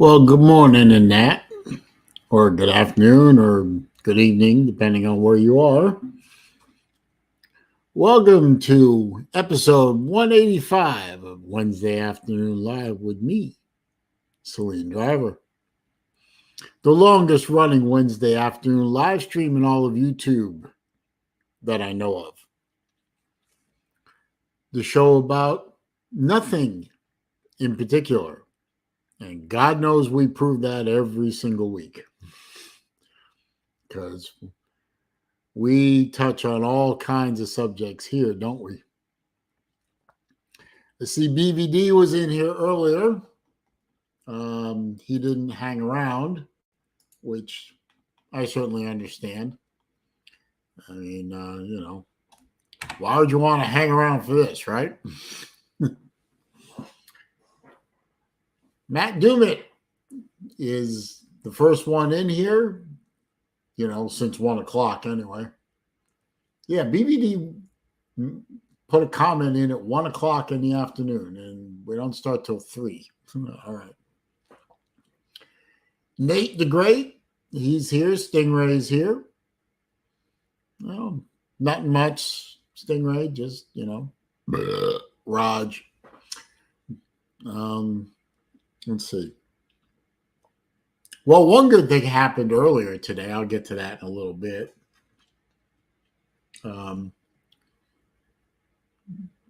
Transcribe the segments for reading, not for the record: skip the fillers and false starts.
Well, good morning in that, or good afternoon, or good evening, depending on where you are. Welcome to episode 185 of Wednesday Afternoon Live with me, SaleenDriver. The longest running Wednesday afternoon live stream in all of YouTube that I know of. The show about nothing in particular. And God knows we prove that every single week. Because we touch on all kinds of subjects here, don't we? I see BVD was in here earlier. He didn't hang around, which I certainly understand. I mean, why would you want to hang around for this, right? Matt Dumit is the first one in here, since 1 o'clock anyway. Yeah, BVD put a comment in at 1 o'clock in the afternoon, and we don't start till 3. All right. Nate the Great, he's here. Stingray's here. Well, not much, Stingray, just, Raj. Let's see. Well, one good thing happened earlier today. I'll get to that in a little bit.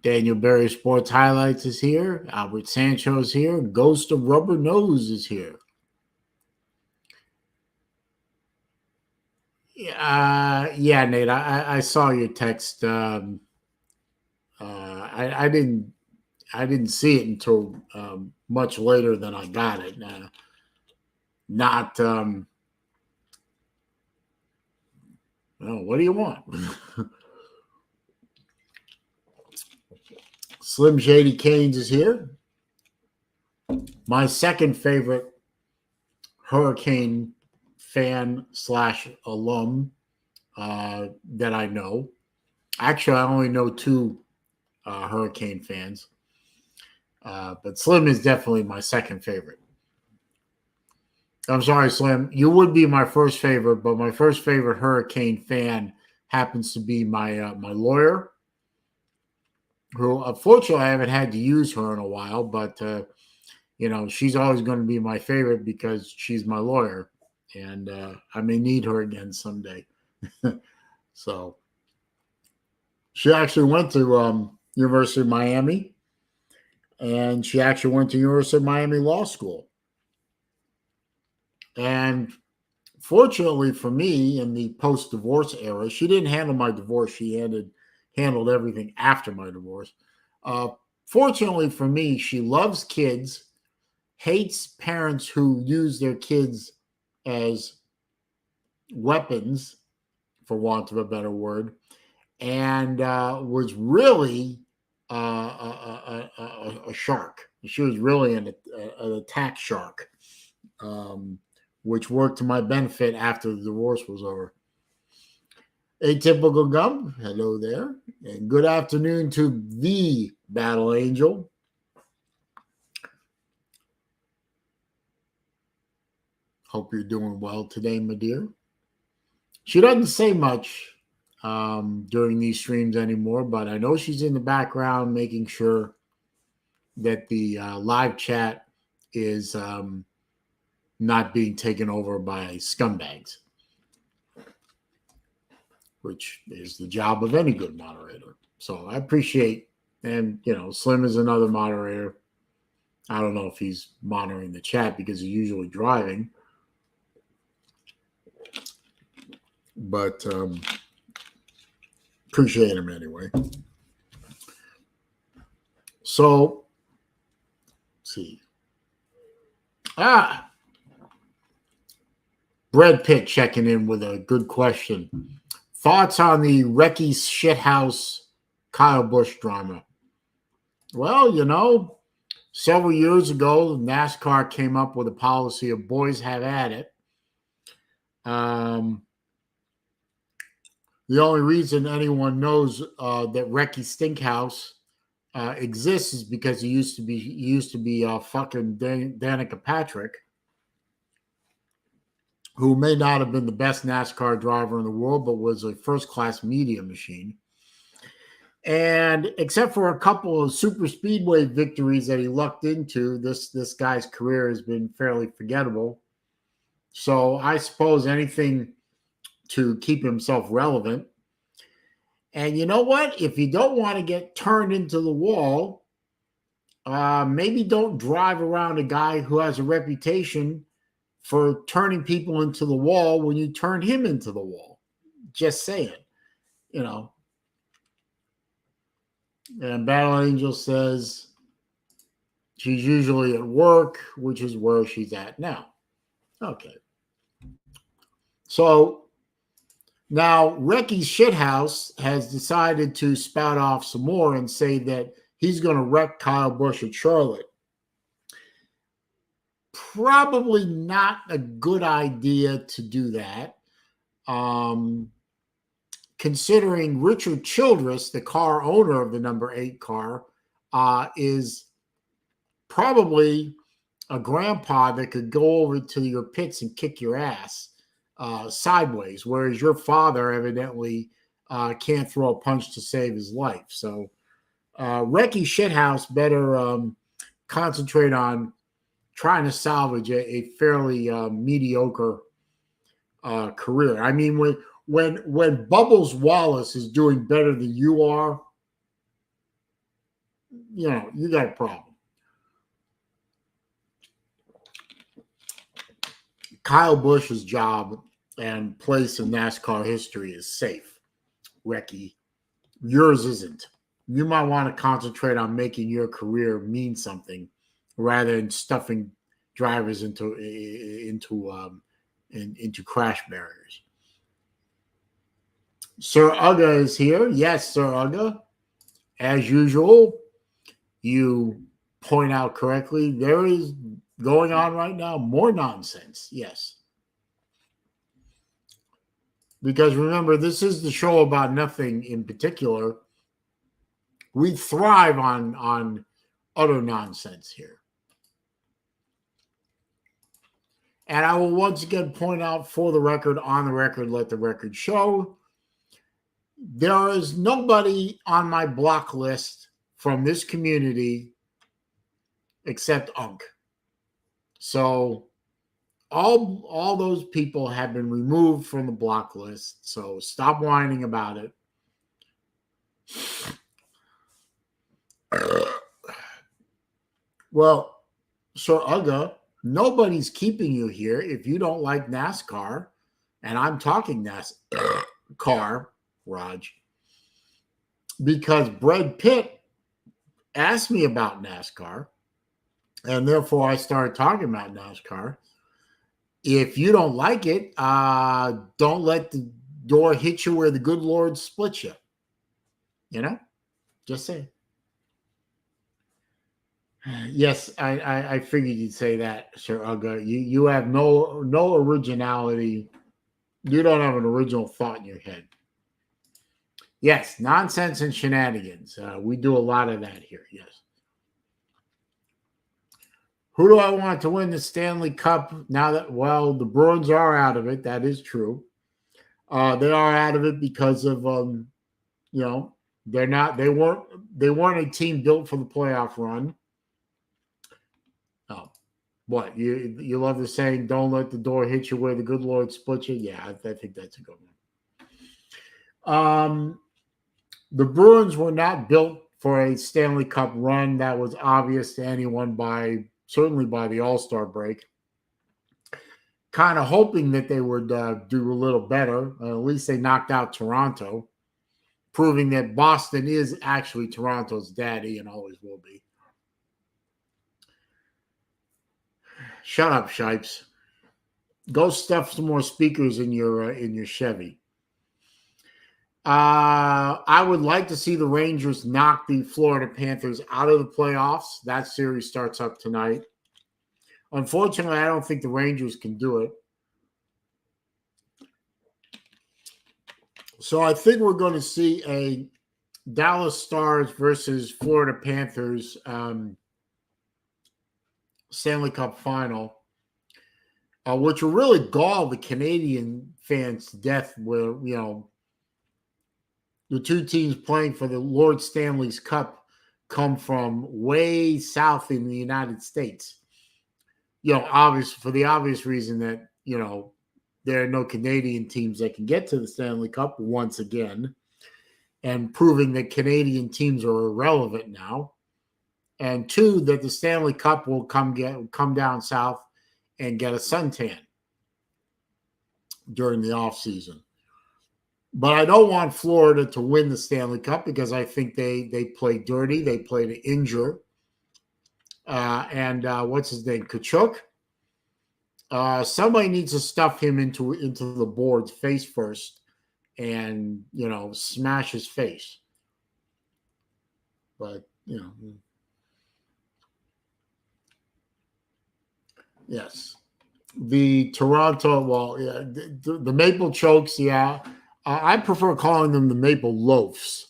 Daniel Berry Sports Highlights is here. Albert Sancho is here. Ghost of Rubber Nose is here. Yeah, Nate. I saw your text. I didn't see it until much later than I got it. What do you want? Slim Shady Canes is here. My second favorite Hurricane fan / alum that I know. Actually, I only know 2 Hurricane fans. But Slim is definitely my second favorite. I'm sorry, Slim. You would be my first favorite, but my first favorite Hurricane fan happens to be my my lawyer, who unfortunately I haven't had to use her in a while, but she's always going to be my favorite because she's my lawyer, and I may need her again someday. So she actually went to University of Miami, and she actually went to University of Miami Law School. And fortunately for me, in the post-divorce era, she didn't handle my divorce. She handled everything after my divorce. Fortunately for me, she loves kids, hates parents who use their kids as weapons, for want of a better word, and was really a shark. She was really an attack shark, which worked to my benefit after the divorce was over. Atypical Gump, hello there. And good afternoon to the Battle Angel. Hope you're doing well today, my dear. She doesn't say much during these streams anymore, but I know she's in the background making sure that the live chat is not being taken over by scumbags, which is the job of any good moderator. So I appreciate, and Slim is another moderator. I don't know if he's monitoring the chat because he's usually driving, but appreciate him anyway. So, let's see. Brad Pitt checking in with a good question. Thoughts on the Recce shithouse Kyle Busch drama? Well, several years ago, NASCAR came up with a policy of boys have at it. The only reason anyone knows that Recce Stinkhouse exists is because he used to be fucking Danica Patrick. who may not have been the best NASCAR driver in the world, but was a first-class media machine. And except for a couple of super speedway victories that he lucked into, this guy's career has been fairly forgettable. So I suppose anything to keep himself relevant. And you know what? If you don't want to get turned into the wall, maybe don't drive around a guy who has a reputation for turning people into the wall when you turn him into the wall. Just saying, you know. And Battle Angel says she's usually at work, which is where she's at now. Okay. So now Recky's Shithouse has decided to spout off some more and say that he's going to wreck Kyle Busch at Charlotte. Probably not a good idea to do that. Considering Richard Childress, the car owner of the number 8 car, is probably a grandpa that could go over to your pits and kick your ass sideways, whereas your father evidently can't throw a punch to save his life. So Recky Shithouse better concentrate on trying to salvage a fairly mediocre career. I mean, when Bubbles Wallace is doing better than you are, you know, you got a problem. Kyle Busch's job and place in NASCAR history is safe. Recky, yours isn't. You might want to concentrate on making your career mean something rather than stuffing drivers into crash barriers. Sir Uga is here. Yes, Sir Uga. As usual, you point out correctly, there is going on right now more nonsense. Yes. Because remember, this is the show about nothing in particular. We thrive on utter nonsense here. And I will once again point out, for the record, on the record, let the record show, there is nobody on my block list from this community except Unk. So all those people have been removed from the block list. So stop whining about it. Well, Sir Uga, nobody's keeping you here if you don't like NASCAR. And I'm talking NASCAR, Raj, because Brad Pitt asked me about NASCAR, and therefore I started talking about NASCAR. If you don't like it, don't let the door hit you where the good Lord split you. You know? Just saying. Yes, I figured you'd say that, Sir Uga. You have no originality. You don't have an original thought in your head. Yes, nonsense and shenanigans. We do a lot of that here, yes. Who do I want to win the Stanley Cup now that, well, the Bruins are out of it. That is true. They are out of it because of, they weren't a team built for the playoff run. Oh, what? You love the saying, don't let the door hit you where the good Lord split you? Yeah, I think that's a good one. The Bruins were not built for a Stanley Cup run. That was obvious to anyone certainly by the All-Star break. Kind of hoping that they would do a little better. At least they knocked out Toronto, proving that Boston is actually Toronto's daddy and always will be. Shut up, Shipes. Go stuff some more speakers in your Chevy. I would like to see the Rangers knock the Florida Panthers out of the playoffs. That series starts up tonight. Unfortunately, I don't think the Rangers can do it. So I think we're going to see a Dallas Stars versus Florida Panthers Stanley Cup final. which will really gall the Canadian fans to death, where, the two teams playing for the Lord Stanley's Cup come from way south in the United States. For the obvious reason that, there are no Canadian teams that can get to the Stanley Cup once again, and proving that Canadian teams are irrelevant now. And two, that the Stanley Cup will come down south and get a suntan during the offseason. But I don't want Florida to win the Stanley Cup because I think they play dirty. They play to injure. And what's his name? Kachuk? Somebody needs to stuff him into the boards face first and, smash his face. But, yes. The Toronto, the Maple Chokes, yeah. I prefer calling them the Maple Loafs,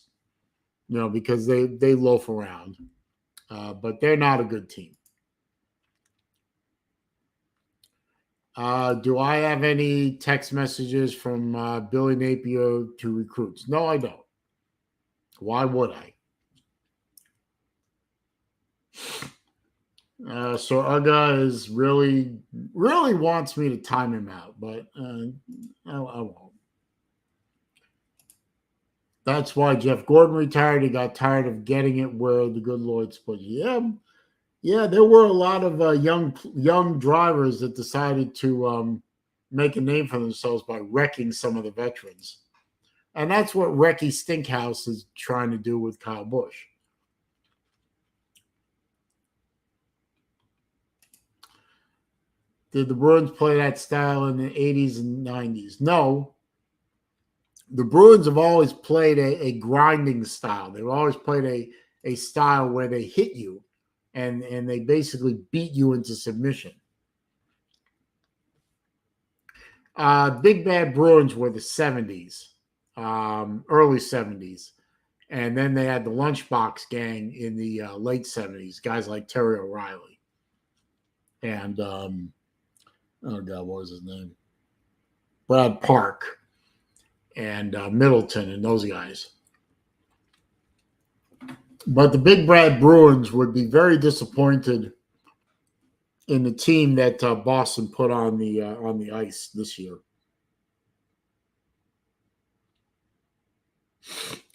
because they loaf around. But they're not a good team. Do I have any text messages from Billy Napier to recruits? No, I don't. Why would I? So Uga is really wants me to time him out, but I won't. That's why Jeff Gordon retired. He got tired of getting it where the good Lord's put you. Yeah, there were a lot of young drivers that decided to make a name for themselves by wrecking some of the veterans. And that's what Recky Stinkhouse is trying to do with Kyle Busch. Did the Bruins play that style in the 80s and 90s? No. The Bruins have always played a grinding style. They've always played a style where they hit you and they basically beat you into submission. Big Bad Bruins were the 70s, early 70s. And then they had the Lunchbox Gang in the late 70s, guys like Terry O'Reilly. And, oh God, what was his name? Brad Park and Middleton and those guys. But the Big Bad Bruins would be very disappointed in the team that Boston put on the ice this year.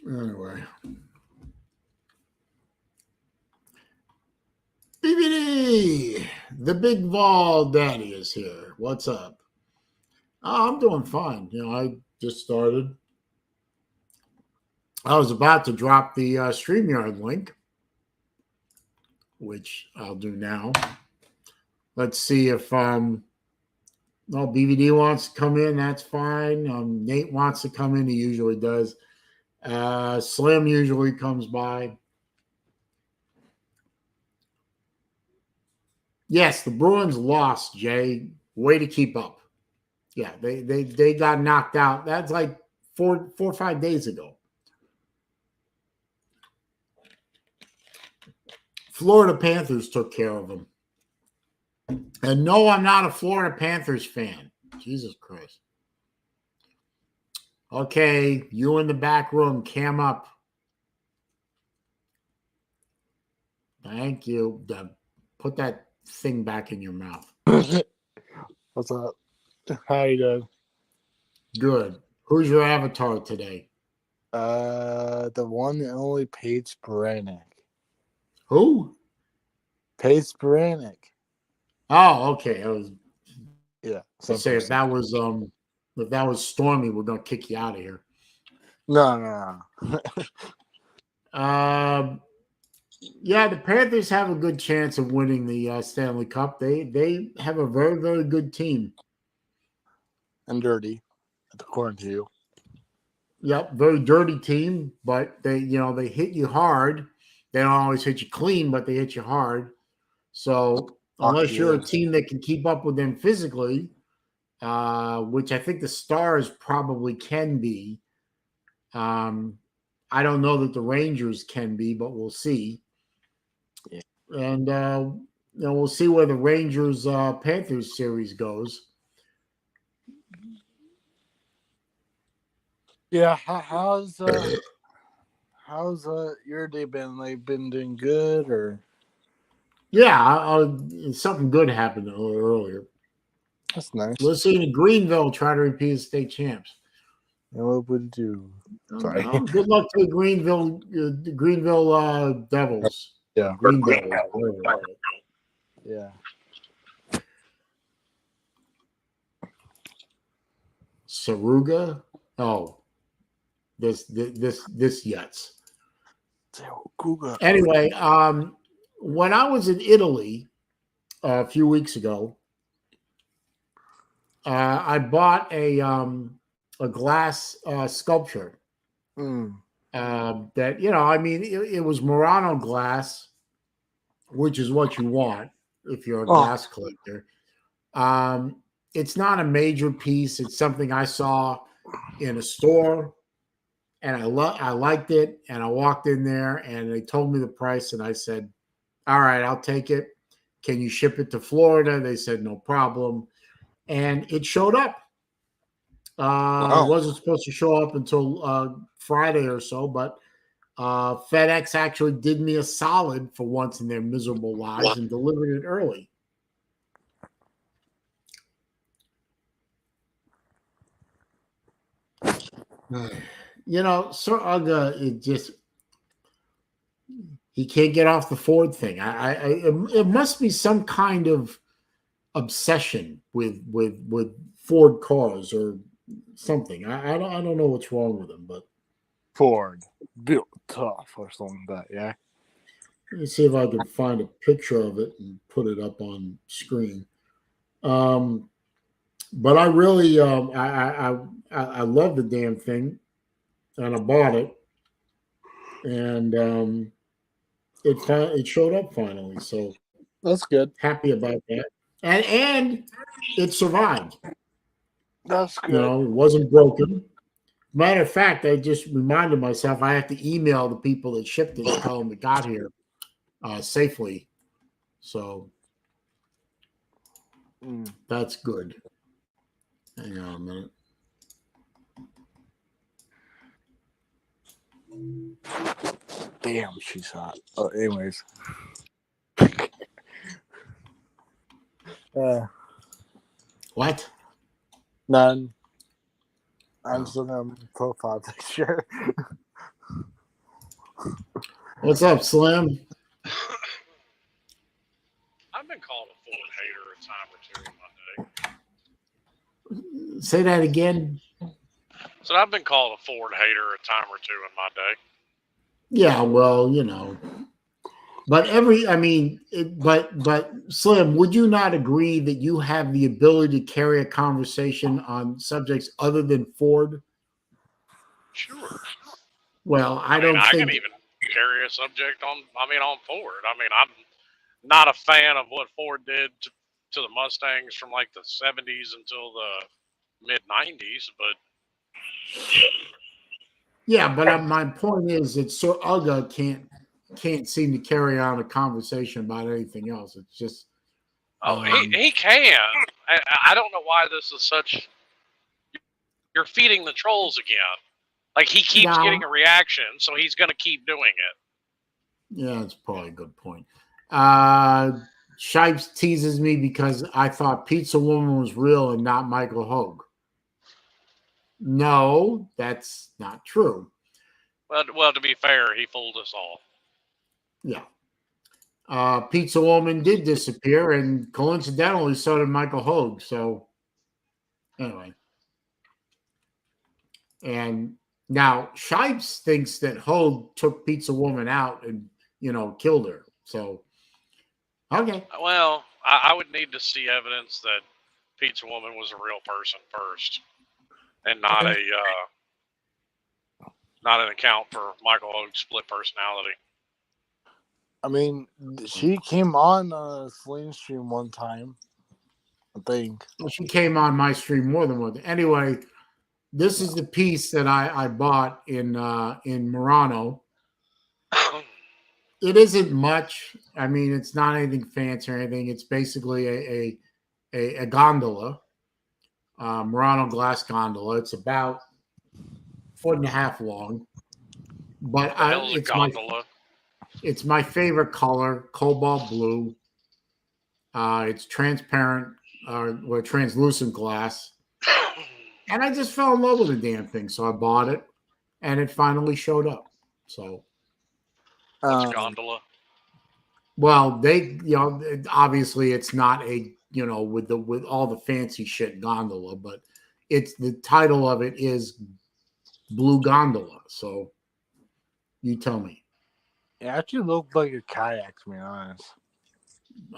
Anyway. BBD, the Big Vol Daddy is here. What's up? Oh, I'm doing fine. I just started. I was about to drop the StreamYard link, which I'll do now. Let's see if BVD wants to come in. That's fine. Nate wants to come in. He usually does. Slim usually comes by. Yes, the Bruins lost, Jay. Way to keep up. Yeah, they got knocked out. That's like 4 or 5 days ago. Florida Panthers took care of them. And no, I'm not a Florida Panthers fan. Jesus Christ. Okay, you in the back room, cam up. Thank you. Put that thing back in your mouth. What's up? How you doing? Good. Who's your avatar today? The one and only Paige Beranek. Who? Paige Beranek. Oh, okay. Yeah. Say if that was Stormy, we're gonna kick you out of here. No. Yeah, the Panthers have a good chance of winning the Stanley Cup. They have a very, very good team. And dirty, according to you. Yep, very dirty team, but they hit you hard. They don't always hit you clean, but they hit you hard. So unless you're a team that can keep up with them physically, which I think the Stars probably can be. I don't know that the Rangers can be, but we'll see. Yeah. And we'll see where the Rangers Panthers series goes. Yeah, how's your day been? Like, been doing good or? Yeah, something good happened a little earlier. That's nice. Let's see the Greenville try to repeat as state champs. And what would it do? Sorry. Oh, good luck to the Greenville Devils. Yeah. Green Devils. Yeah. Saruga. Oh, this Yets. Google. Anyway, when I was in Italy a few weeks ago, I bought a glass sculpture that I mean, it was Murano glass, which is what you want if you're a glass collector. It's not a major piece. It's something I saw in a store, and I liked it, and I walked in there, and they told me the price, and I said, "All right, I'll take it. Can you ship it to Florida?" They said, "No problem," and it showed up. It wasn't supposed to show up until Friday or so, but FedEx actually did me a solid for once in their miserable lives and delivered it early. Sir Uga, he can't get off the Ford thing. It must be some kind of obsession with Ford cars or something. I don't know what's wrong with him, but Ford built tough or something like that. Yeah. let me see if I can find a picture of it and put it up on screen. But I really I love the damn thing, and I bought it, and it showed up finally. So That's good. happy about that, and it survived. That's good. It wasn't broken. Matter of fact, I just reminded myself I have to email the people that shipped it and tell them it got here safely. So that's good. Hang on a minute. Damn, she's hot. Anyways. What? None. I'm still on profile picture. What's up, Slim? I've been called a Ford hater a time or two in my day. Say that again. So I've been called a Ford hater a time or two in my day. Yeah, well, but but Slim, would you not agree that you have the ability to carry a conversation on subjects other than Ford? Sure. Well, I can even carry a subject on Ford. I mean, I'm not a fan of what Ford did to the Mustangs from like the 70s until the mid 90s, but yeah, but my point is that Sir Uga can't seem to carry on a conversation about anything else. It's just he can. I don't know why this is such. You're feeding the trolls again. Like he keeps getting a reaction, so he's going to keep doing it. Yeah, that's probably a good point. Shipes teases me because I thought Pizza Woman was real and not Michael Hogue. No, that's not true. Well, to be fair, he fooled us all. Yeah. Pizza Woman did disappear, and coincidentally, so did Michael Hogue. So, anyway. And now Shipes thinks that Hogue took Pizza Woman out and, killed her. So, okay. Well, I would need to see evidence that Pizza Woman was a real person first, and not an account for Michael Hogue's split personality. I mean, she came on Saleen stream one time, I think. Well, she came on my stream more than once. Anyway, this is the piece that I bought in Murano. It isn't much. I mean, it's not anything fancy or anything. It's basically a gondola, Murano glass gondola. It's about 1.5 long. But The hell's a gondola? It's my favorite color, cobalt blue. It's transparent, or translucent glass. And I just fell in love with the damn thing. So I bought it and it finally showed up. So, What's gondola? well, obviously it's not a, with all the fancy shit gondola, but it's the title of it is Blue Gondola. So you tell me. It actually looked like a kayak, to be honest.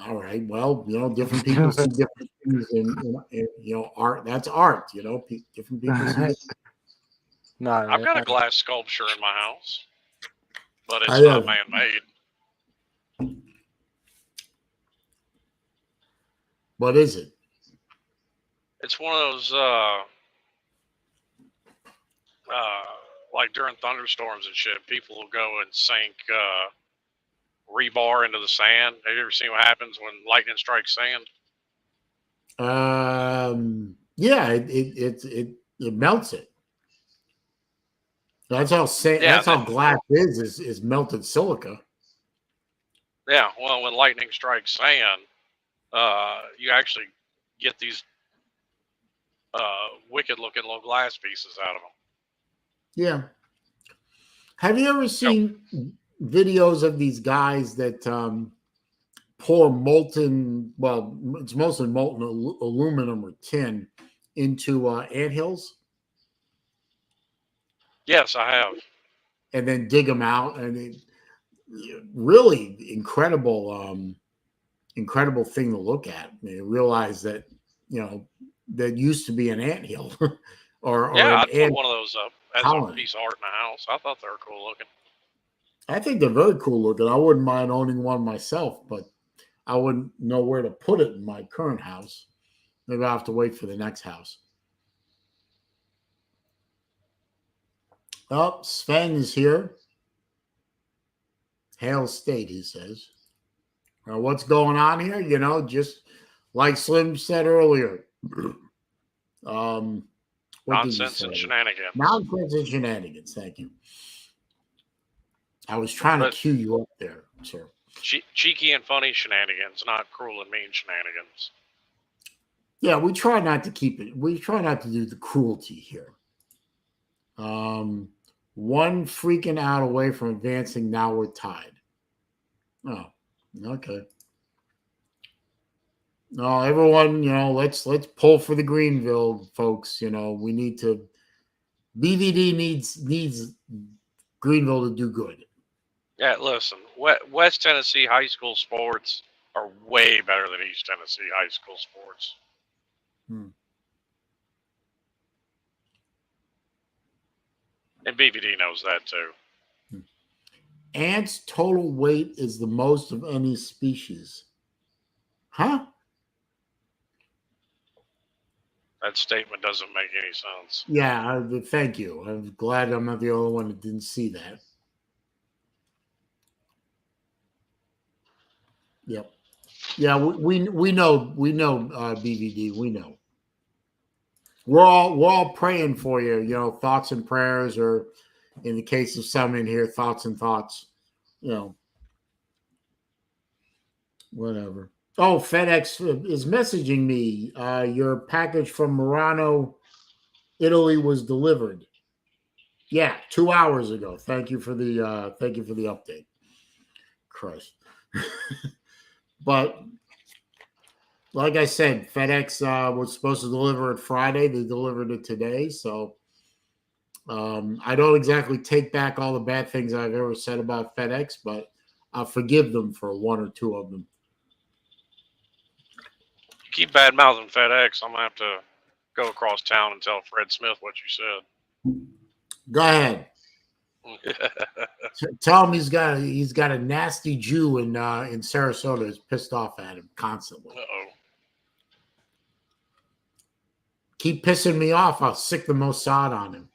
All right. Well, different people see different things in art. That's art. Different people see different. No, I've got a glass sculpture in my house, but it's I not have- man-made. What is it? It's one of those, like during thunderstorms and shit, people will go and sink rebar into the sand. Have you ever seen what happens when lightning strikes sand? Yeah, it melts it. That's how Yeah, that's how glass is melted silica. Yeah, well, when lightning strikes sand, you actually get these wicked-looking little glass pieces out of them. Yeah. Have you ever seen videos of these guys that pour molten? Well, it's mostly molten aluminum or tin into anthills. Yes, I have. And then dig them out, and really incredible thing to look at. You realize that that used to be an anthill or Yeah, an I'd put one of those up as colony. a piece of art in the house. I thought they were cool looking. I think they're very cool looking. I wouldn't mind owning one myself, but I wouldn't know where to put it in my current house. Maybe I'll have to wait for the next house. Oh, Sven is here. Hail State, he says. What's going on here? Just like Slim said earlier. Nonsense and shenanigans. Nonsense and shenanigans. Thank you. I was trying to cue you up there, sir. Cheeky and funny shenanigans, not cruel and mean shenanigans. Yeah, we try not to keep it. We try not to do the cruelty here. One freaking out away from advancing. Now we're tied. Oh, okay. No, everyone, let's pull for the Greenville, folks. We need to. BVD needs Greenville to do good. Yeah, listen, West Tennessee high school sports are way better than East Tennessee high school sports. And BVD knows that too. Ants' total weight is the most of any species. Huh? That statement doesn't make any sense. Yeah, thank you. I'm glad I'm not the only one that didn't see that. Yep. Yeah, we know BVD. We know. We're all praying for you. Thoughts and prayers, or in the case of some in here, thoughts and thoughts. Whatever. Oh, FedEx is messaging me. Your package from Murano, Italy was delivered. Yeah, 2 hours ago. Thank you for the update. Christ. But like I said, FedEx was supposed to deliver it Friday. They delivered it today. So I don't exactly take back all the bad things I've ever said about FedEx, but I'll forgive them for one or two of them. You keep bad mouthing FedEx, I'm gonna have to go across town and tell Fred Smith what you said. Go ahead. Tell him he's got a nasty Jew in Sarasota who's pissed off at him constantly. Uh-oh. Keep pissing me off, I'll sick the Mossad on him.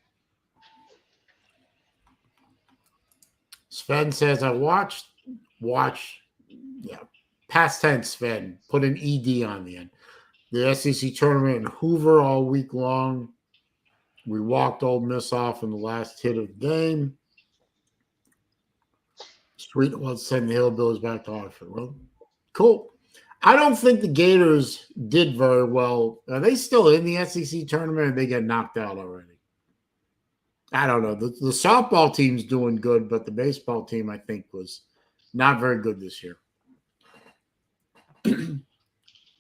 Sven says, I watch, yeah, past tense, Sven, put an ED on the end. The SEC tournament in Hoover all week long. We walked Ole Miss off in the last hit of the game. Sweet, let's send the Hillbillies back to Hartford. Well, cool. I don't think the Gators did very well. Are they still in the SEC tournament or they get knocked out already? I don't know. The softball team's doing good, but the baseball team, I think, was not very good this year.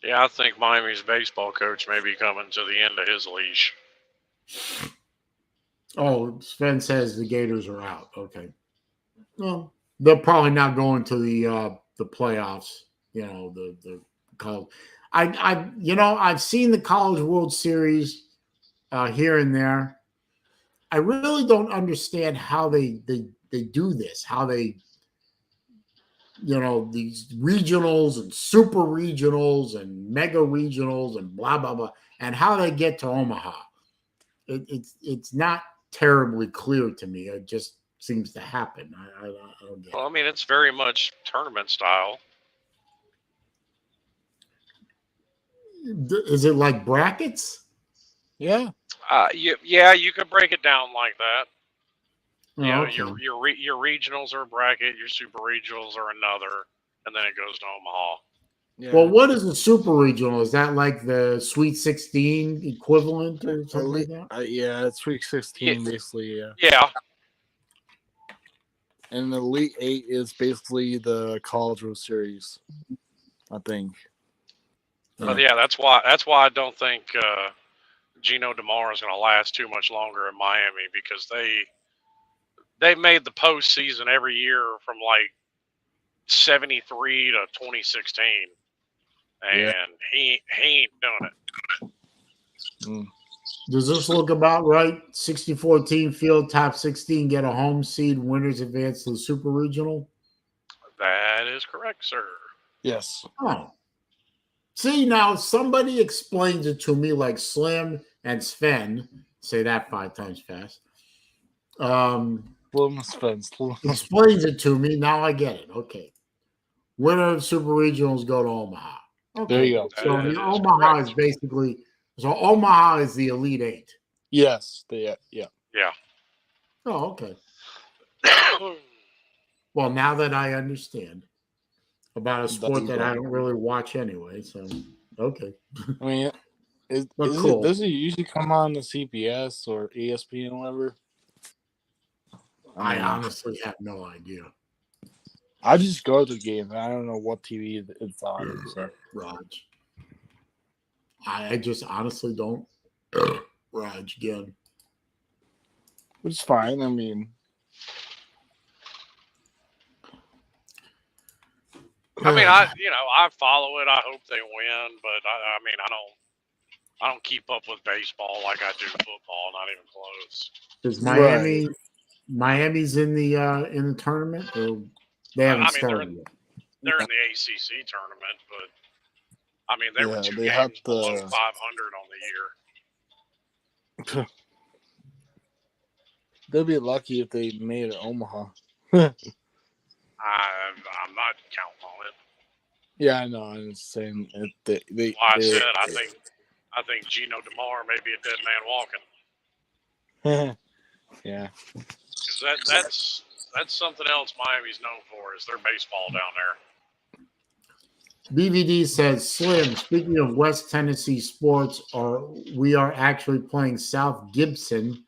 Yeah, I think Miami's baseball coach may be coming to the end of his leash. Oh, Sven says the Gators are out. Okay. Well, they're probably not going to the playoffs. You know, the college. I've seen the College World Series here and there. I really don't understand how they do this. How they, these regionals and super regionals and mega regionals and blah blah blah, and how they get to Omaha. It's not terribly clear to me. It just seems to happen. I don't get it. Well, I mean, it's very much tournament style. Is it like brackets? Yeah. You could break it down like that. Okay. Your regionals are a bracket, your super regionals are another, and then it goes to Omaha. Yeah. Well, what is a super regional? Is that like the Sweet 16 equivalent or something like that? Yeah, it's Week 16 basically. Yeah. Yeah. And the Elite 8 is basically the College World Series, I think. But yeah, that's why I don't think Gino DeMar is going to last too much longer in Miami, because they made the postseason every year from like 73 to 2016, and he ain't doing it. Does this look about right? 64 team field, top 16 get a home seed, winners advance to the super regional. That is correct, sir. Yes. Oh. See, now somebody explains it to me like Slim and Sven. Say that 5 times fast. Explains it to me. Now I get it. Okay. Winner of Super Regionals go to Omaha. Okay. There you go. So the Omaha is basically, Omaha is the Elite 8. Yes. Yeah. Oh, okay. Well, now that I understand about a sport that I don't really watch anyway, so okay. I mean, does it usually come on the CBS or ESPN or whatever? I honestly have no idea. I just go to the game. I don't know what TV it's on. So. Raj. I just honestly don't. Raj again. Which is fine. I mean, I follow it. I hope they win, but I don't keep up with baseball like I do football. Not even close. Is Miami's in the tournament, or they haven't started yet? They're in the ACC tournament, but I mean they were 2 games below 500 on the year. They'll be lucky if they made it Omaha. I'm not counting on it. Yeah, I know. I'm saying I think Gino DeMar may be a dead man walking. Yeah. Because that's something else Miami's known for, is their baseball down there. BVD says, Slim, speaking of West Tennessee sports, we are actually playing South Gibson,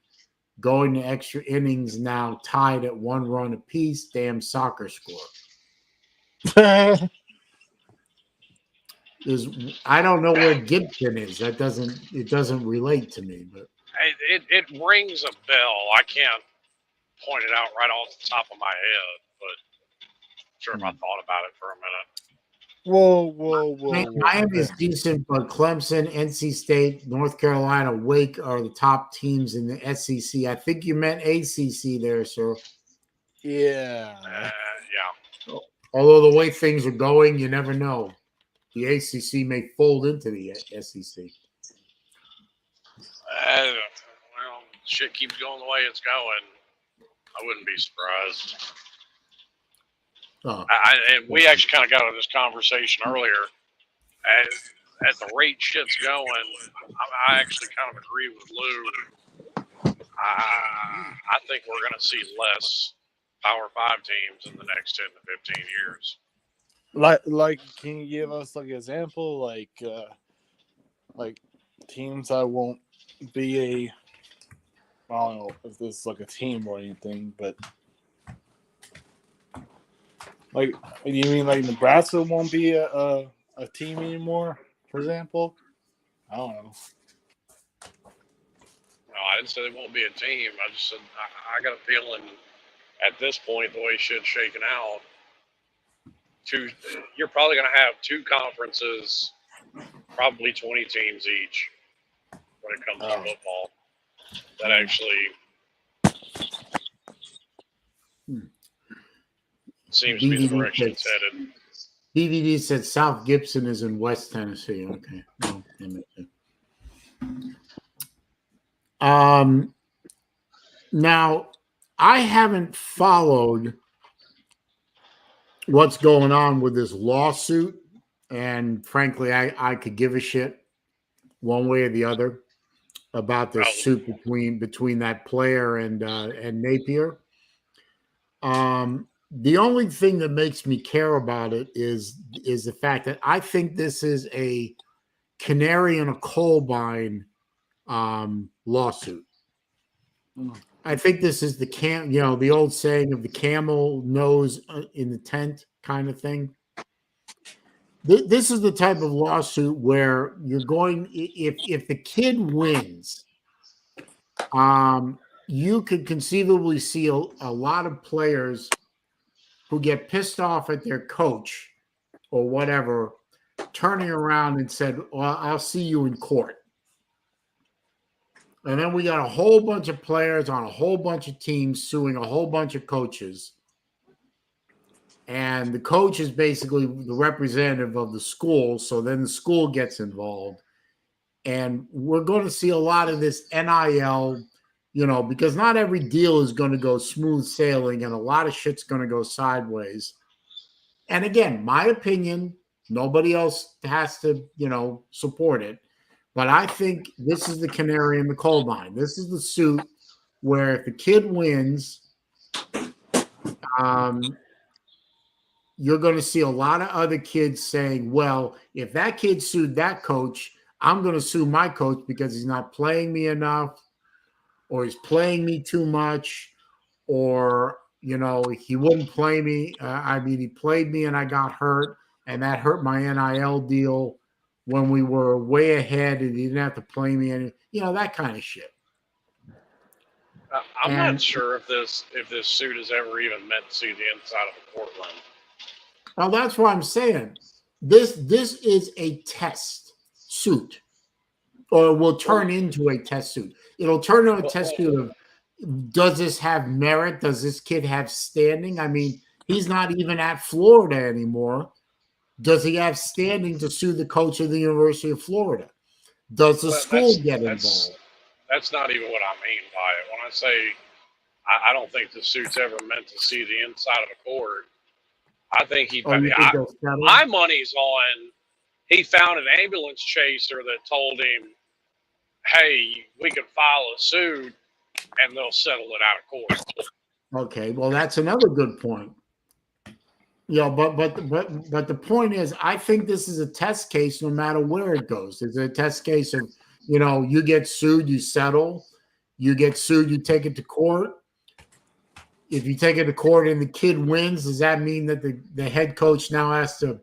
going to extra innings now, tied at 1 run apiece. Damn soccer score. I don't know where Gibson is. It doesn't relate to me, but it rings a bell. I can't point it out right off the top of my head, but I'm sure if I thought about it for a minute. Whoa. Miami is decent, but Clemson, NC State, North Carolina, Wake are the top teams in the SEC. I think you meant ACC there, sir. Yeah. Yeah. Although the way things are going, you never know. The ACC may fold into the SEC. Well, shit keeps going the way it's going. I wouldn't be surprised. And we actually kind of got into this conversation earlier. At the rate shit's going, I actually kind of agree with Lou I think we're going to see less Power 5 teams in the next 10 to 15 years. Like, can you give us like an example, like teams that won't be I don't know if this is like a team or anything, but like, you mean like Nebraska won't be a team anymore, for example? I don't know. No, I didn't say they won't be a team. I just said I got a feeling at this point, the way shit's shaking out, you're probably going to have two conferences, probably 20 teams each when it comes to football. That actually seems to be the direction it's headed. DVD said South Gibson is in West Tennessee. Okay. No, now, I haven't followed what's going on with this lawsuit, and frankly, I could give a shit one way or the other about this suit between that player and Napier. The only thing that makes me care about it is the fact that I think this is a canary in a coal mine lawsuit. I think this is the old saying of the camel nose in the tent kind of thing. This is the type of lawsuit where you're going, if the kid wins, you could conceivably see a lot of players who get pissed off at their coach or whatever, turning around and said, well, I'll see you in court. And then we got a whole bunch of players on a whole bunch of teams suing a whole bunch of coaches. And the coach is basically the representative of the school. So then the school gets involved. And we're going to see a lot of this NIL, because not every deal is going to go smooth sailing and a lot of shit's going to go sideways. And again, my opinion, nobody else has to, support it. But I think this is the canary in the coal mine. This is the suit where if the kid wins, you're going to see a lot of other kids saying, well, if that kid sued that coach, I'm going to sue my coach because he's not playing me enough, or he's playing me too much, or, he wouldn't play me. He played me and I got hurt, and that hurt my NIL deal when we were way ahead and he didn't have to play me any, that kind of shit. I'm not sure if this suit is ever even meant to see the inside of a courtroom. Well, that's what I'm saying. This is a test suit, or will turn into a test suit. It'll turn into a test suit of, does this have merit? Does this kid have standing? I mean, he's not even at Florida anymore. Does he have standing to sue the coach of the University of Florida? Does the school get involved? That's not even what I mean by it. When I say I don't think the suit's ever meant to see the inside of a court, I think my money's on he found an ambulance chaser that told him, hey, we can file a suit and they'll settle it out of court. Okay, well, that's another good point. But the point is, I think this is a test case no matter where it goes. It's a test case of, you get sued, you settle. You get sued, you take it to court. If you take it to court and the kid wins, does that mean that the head coach now has to,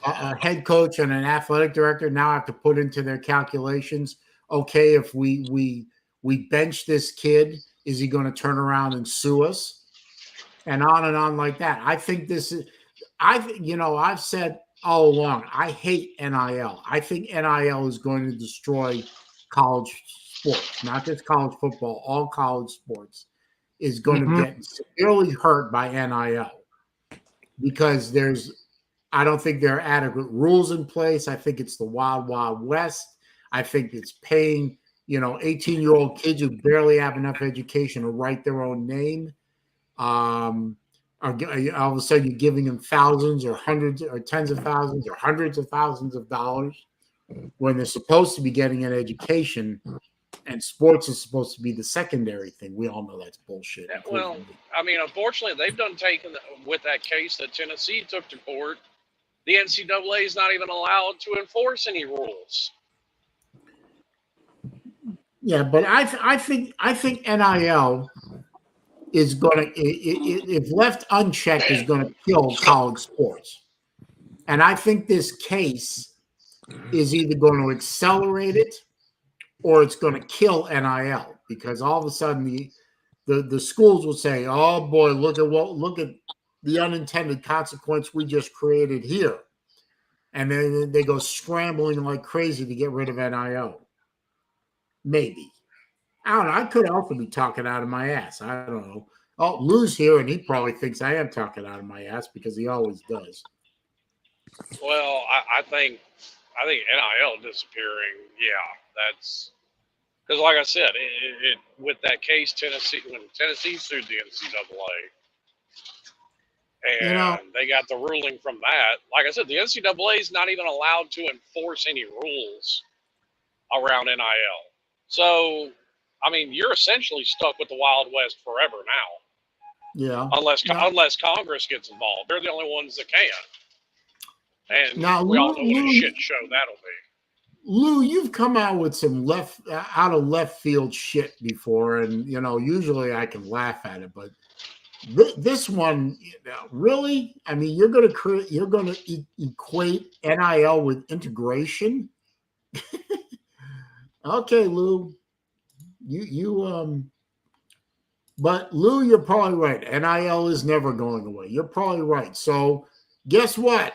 a head coach and an athletic director now have to put into their calculations, okay, if we bench this kid, is he going to turn around and sue us? And on like that. I think this is, I've said all along, I hate NIL. I think NIL is going to destroy college sports, not just college football, all college sports is going to get severely hurt by NIL because I don't think there are adequate rules in place. I think it's the wild, wild west. I think it's paying, 18-year-old kids who barely have enough education to write their own name. All of a sudden you're giving them thousands or hundreds or tens of thousands or hundreds of thousands of dollars when they're supposed to be getting an education. And sports is supposed to be the secondary thing. We all know that's bullshit. Yeah, well, I mean, unfortunately, they've done taken with that case that Tennessee took to court. The NCAA is not even allowed to enforce any rules. Yeah, but I think NIL is going to, if left unchecked, is going to kill college sports. And I think this case is either going to accelerate it or it's going to kill NIL, because all of a sudden the schools will say, "Oh boy, look at the unintended consequence we just created here," and then they go scrambling like crazy to get rid of NIL. Maybe. I don't know. I could also be talking out of my ass. I don't know. Oh, Lou's here, and he probably thinks I am talking out of my ass because he always does. Well, I think NIL disappearing. Yeah, that's because, like I said, with that case, when Tennessee sued the NCAA, and they got the ruling from that. Like I said, the NCAA is not even allowed to enforce any rules around NIL. So, I mean, you're essentially stuck with the Wild West forever now. Yeah. Unless Congress gets involved. They're the only ones that can. And now, we all know what a shit show that'll be. Lou, you've come out with some out of left field shit before, and usually I can laugh at it, but this one, really? I mean, you're going to equate NIL with integration? Okay, Lou. But Lou, you're probably right. NIL is never going away. You're probably right. So guess what?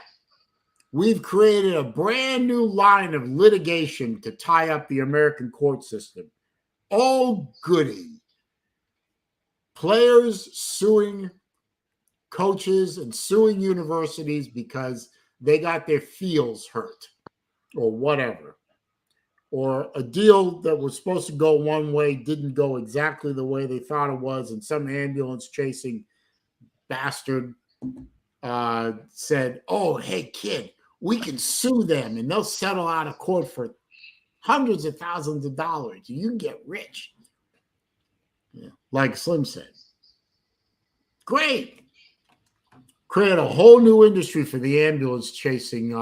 We've created a brand new line of litigation to tie up the American court system. Oh, goody. Players suing coaches and suing universities because they got their feels hurt or whatever. Or a deal that was supposed to go one way didn't go exactly the way they thought it was, and some ambulance chasing bastard said, "Oh, hey, kid, we can sue them and they'll settle out of court for hundreds of thousands of dollars. You can get rich." Yeah, like Slim said. Great. Create a whole new industry for the ambulance chasing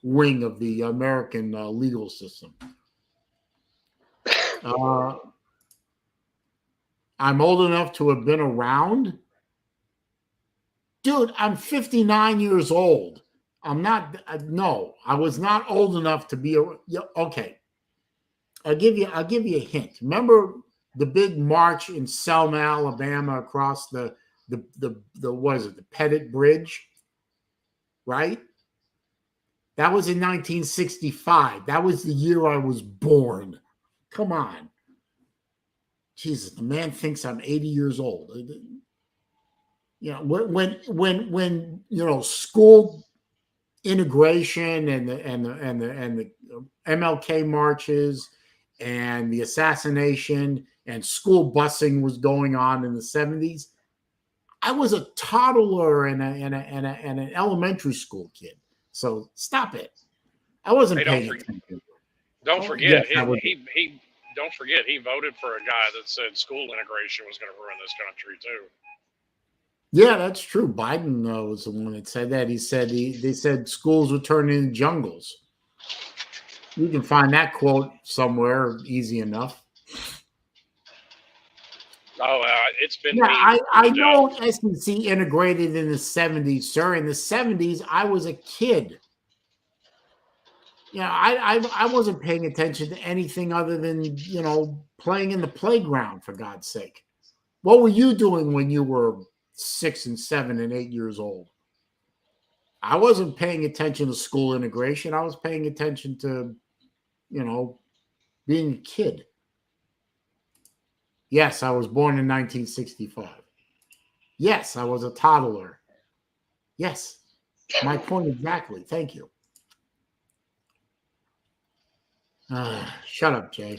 wing of the American legal system. I'm old enough to have been around. Dude, I'm 59 years old. I'm not, no, I was not old enough to be, okay. I'll give you a hint. Remember the big march in Selma, Alabama across the what is it, the Pettit Bridge, right? That was in 1965. That was the year I was born. Come on. Jesus, the man thinks I'm 80 years old. When school integration and the MLK marches and the assassination and school busing was going on in the 70s, I was a toddler and an elementary school kid. So stop it. I wasn't paying attention. Don't forget, don't forget, he voted for a guy that said school integration was going to ruin this country too. Yeah, that's true. Biden was the one that said that. He said they said schools would turn into jungles. You can find that quote somewhere, easy enough. Oh, it's been. Yeah, I know SEC integrated in the 70s, sir. In the 70s, I was a kid. I wasn't paying attention to anything other than, playing in the playground, for God's sake. What were you doing when you were 6 and 7 and 8 years old? I wasn't paying attention to school integration. I was paying attention to, being a kid. Yes, I was born in 1965. Yes, I was a toddler. Yes, my point exactly. Thank you. Shut up, Jay.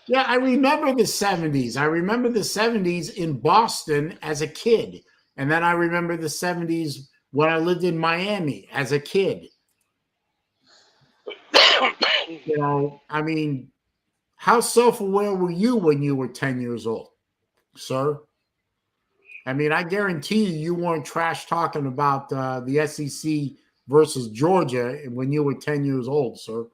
Yeah, I remember the 70s. I remember the 70s in Boston as a kid. And then I remember the 70s when I lived in Miami as a kid. I mean, How self-aware were you when you were 10 years old, sir? I mean, I guarantee you weren't trash talking about the SEC versus Georgia when you were 10 years old, sir.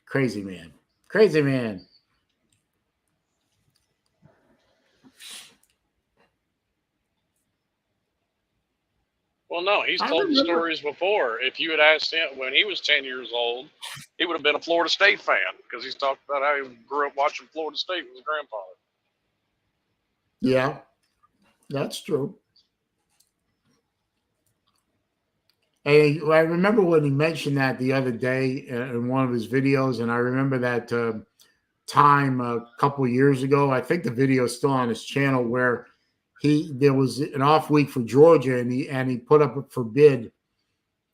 Crazy man. Crazy man. Well, no, he's told the stories before. If you had asked him when he was 10 years old, he would have been a Florida State fan because he's talked about how he grew up watching Florida State with his grandfather. Yeah, that's true. Hey, I remember when he mentioned that the other day in one of his videos, and I remember that time a couple of years ago. I think the video is still on his channel where there was an off week for Georgia, and he put up a forbid.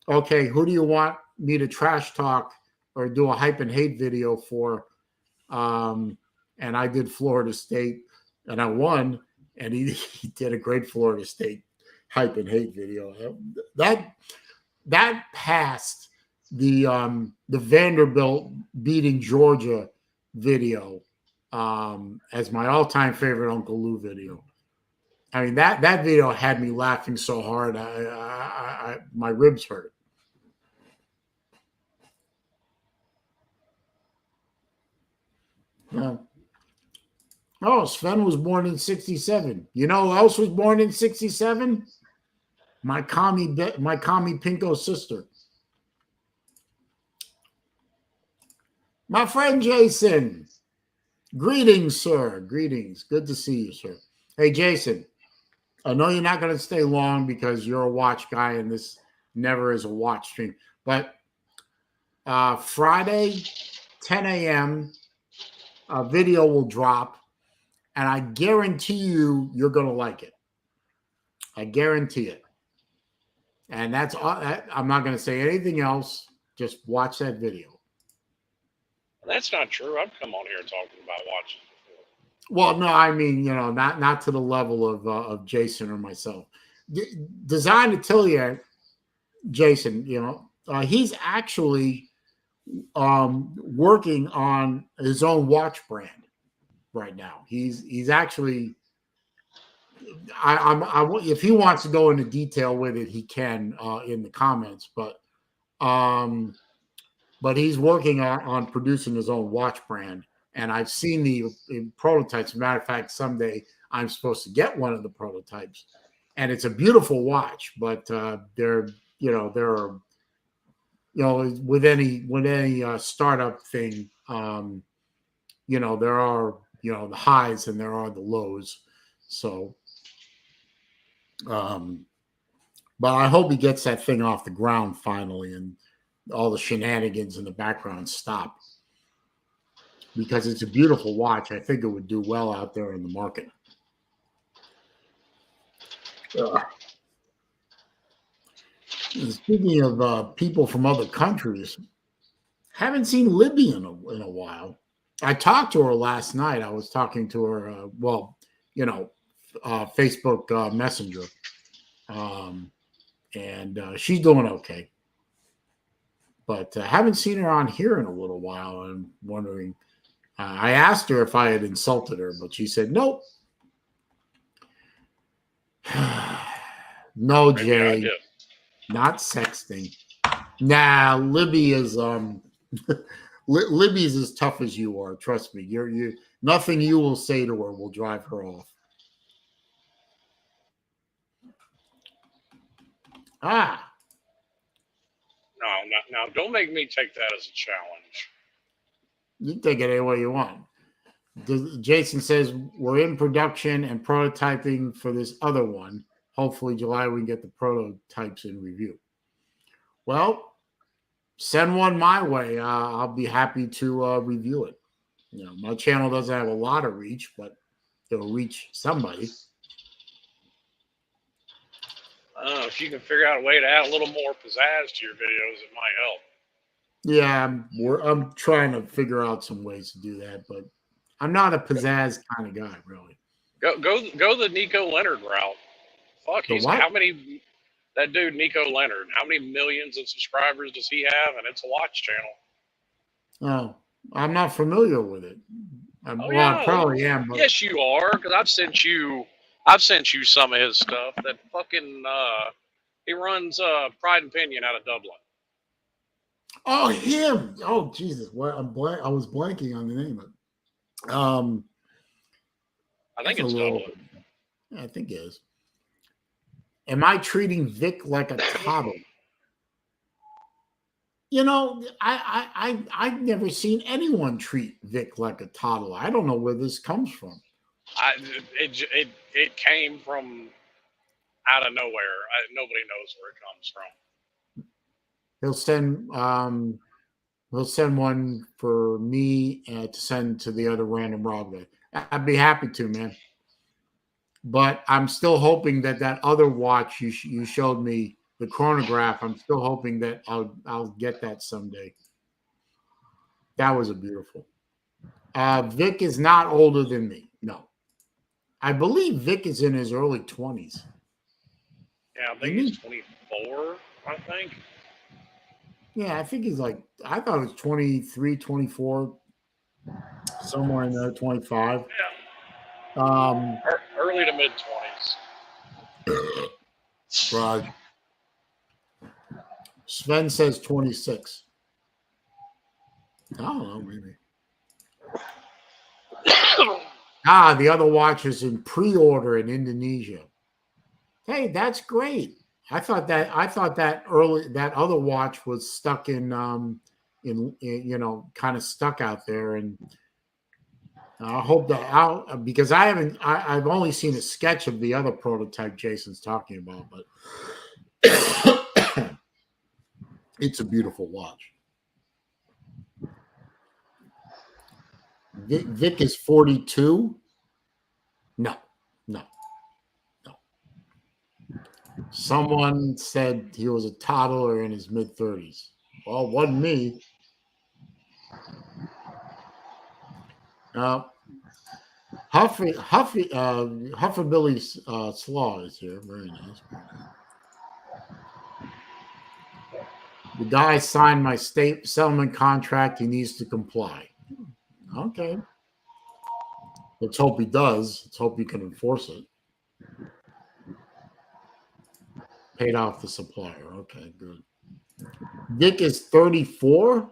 Okay, who do you want me to trash talk or do a hype and hate video for? And I did Florida State, and I won. And he did a great Florida State hype and hate video. That passed the Vanderbilt beating Georgia video as my all-time favorite Uncle Lou video. I mean, that video had me laughing so hard, my ribs hurt. Yeah. Oh, Sven was born in 67. You know who else was born in 67? My commie Pinko sister. My friend Jason. Greetings, sir. Greetings. Good to see you, sir. Hey, Jason. I know you're not going to stay long because you're a watch guy and this never is a watch stream. But Friday, 10 a.m., a video will drop. And I guarantee you're going to like it. I guarantee it. And that's all. I'm not going to say anything else. Just watch that video. That's not true. I've come on here talking about watches before. Well, no, I mean, not to the level of Jason or myself. Design Atelier, Jason, he's actually working on his own watch brand right now. He's actually. If he wants to go into detail with it, he can in the comments. But he's working on producing his own watch brand, and I've seen the prototypes. As a matter of fact, someday I'm supposed to get one of the prototypes, and it's a beautiful watch. But there are with any startup thing, there are the highs and there are the lows. So. But I hope he gets that thing off the ground finally and all the shenanigans in the background stop, because it's a beautiful watch. I think it would do well out there in the market. Speaking of people from other countries, haven't seen Libby in a while. I talked to her last night. I was talking to her, Facebook Messenger. And she's doing okay. But haven't seen her on here in a little while. I'm wondering. I asked her if I had insulted her, but she said, nope. No, Jay. Not sexting. Nah, Libby is Libby's as tough as you are. Trust me. You nothing you will say to her will drive her off. No, don't make me take that as a challenge. You can take it any way you want. Jason says we're in production and prototyping for this other one. Hopefully July we can get the prototypes in review. Well, send one my way. I'll be happy to review it. My channel doesn't have a lot of reach, but it'll reach somebody. If you can figure out a way to add a little more pizzazz to your videos, it might help. Yeah, I'm trying to figure out some ways to do that, but I'm not a pizzazz kind of guy, really. Go the Nico Leonard route. Fuck, that dude Nico Leonard, how many millions of subscribers does he have? And it's a watch channel. Oh, I'm not familiar with it. Oh Well, yeah, I probably am, but yes you are, because I've sent you some of his stuff. That fucking he runs Pride and Pinion out of Dublin. oh, him. Oh, Jesus. What I was blanking on the name of it. I think That's a it's little. Dublin. Yeah, I think it is. Am I treating Vic like a toddler? You know, I've never seen anyone treat Vic like a toddler. I don't know where this comes from. It came from out of nowhere. Nobody knows where it comes from. He'll send one for me to send to the other random Rob guy. I'd be happy to, man. But I'm still hoping that other watch you showed me, the chronograph. I'm still hoping that I'll get that someday. That was a beautiful. Vic is not older than me. No, I believe Vic is in his early 20s. Yeah, I think he's 24. I think. Yeah, I think he's like. I thought it was 23, 24, somewhere in there, 25. Yeah, early to mid 20s. Right. Sven says 26. I don't know, maybe. The other watch is in pre-order in Indonesia. Hey, that's great. I thought that other watch was stuck in kind of stuck out there, and I hope that out because I've only seen a sketch of the other prototype Jason's talking about, but it's a beautiful watch. Vic is 42. No. Someone said he was a toddler in his mid 30s. Well, it wasn't me. Huffabilly Slaw is here. Very nice. The guy signed my state settlement contract. He needs to comply. Okay. Let's hope he does. Let's hope he can enforce it. Paid off the supplier. Okay, good. Dick is 34?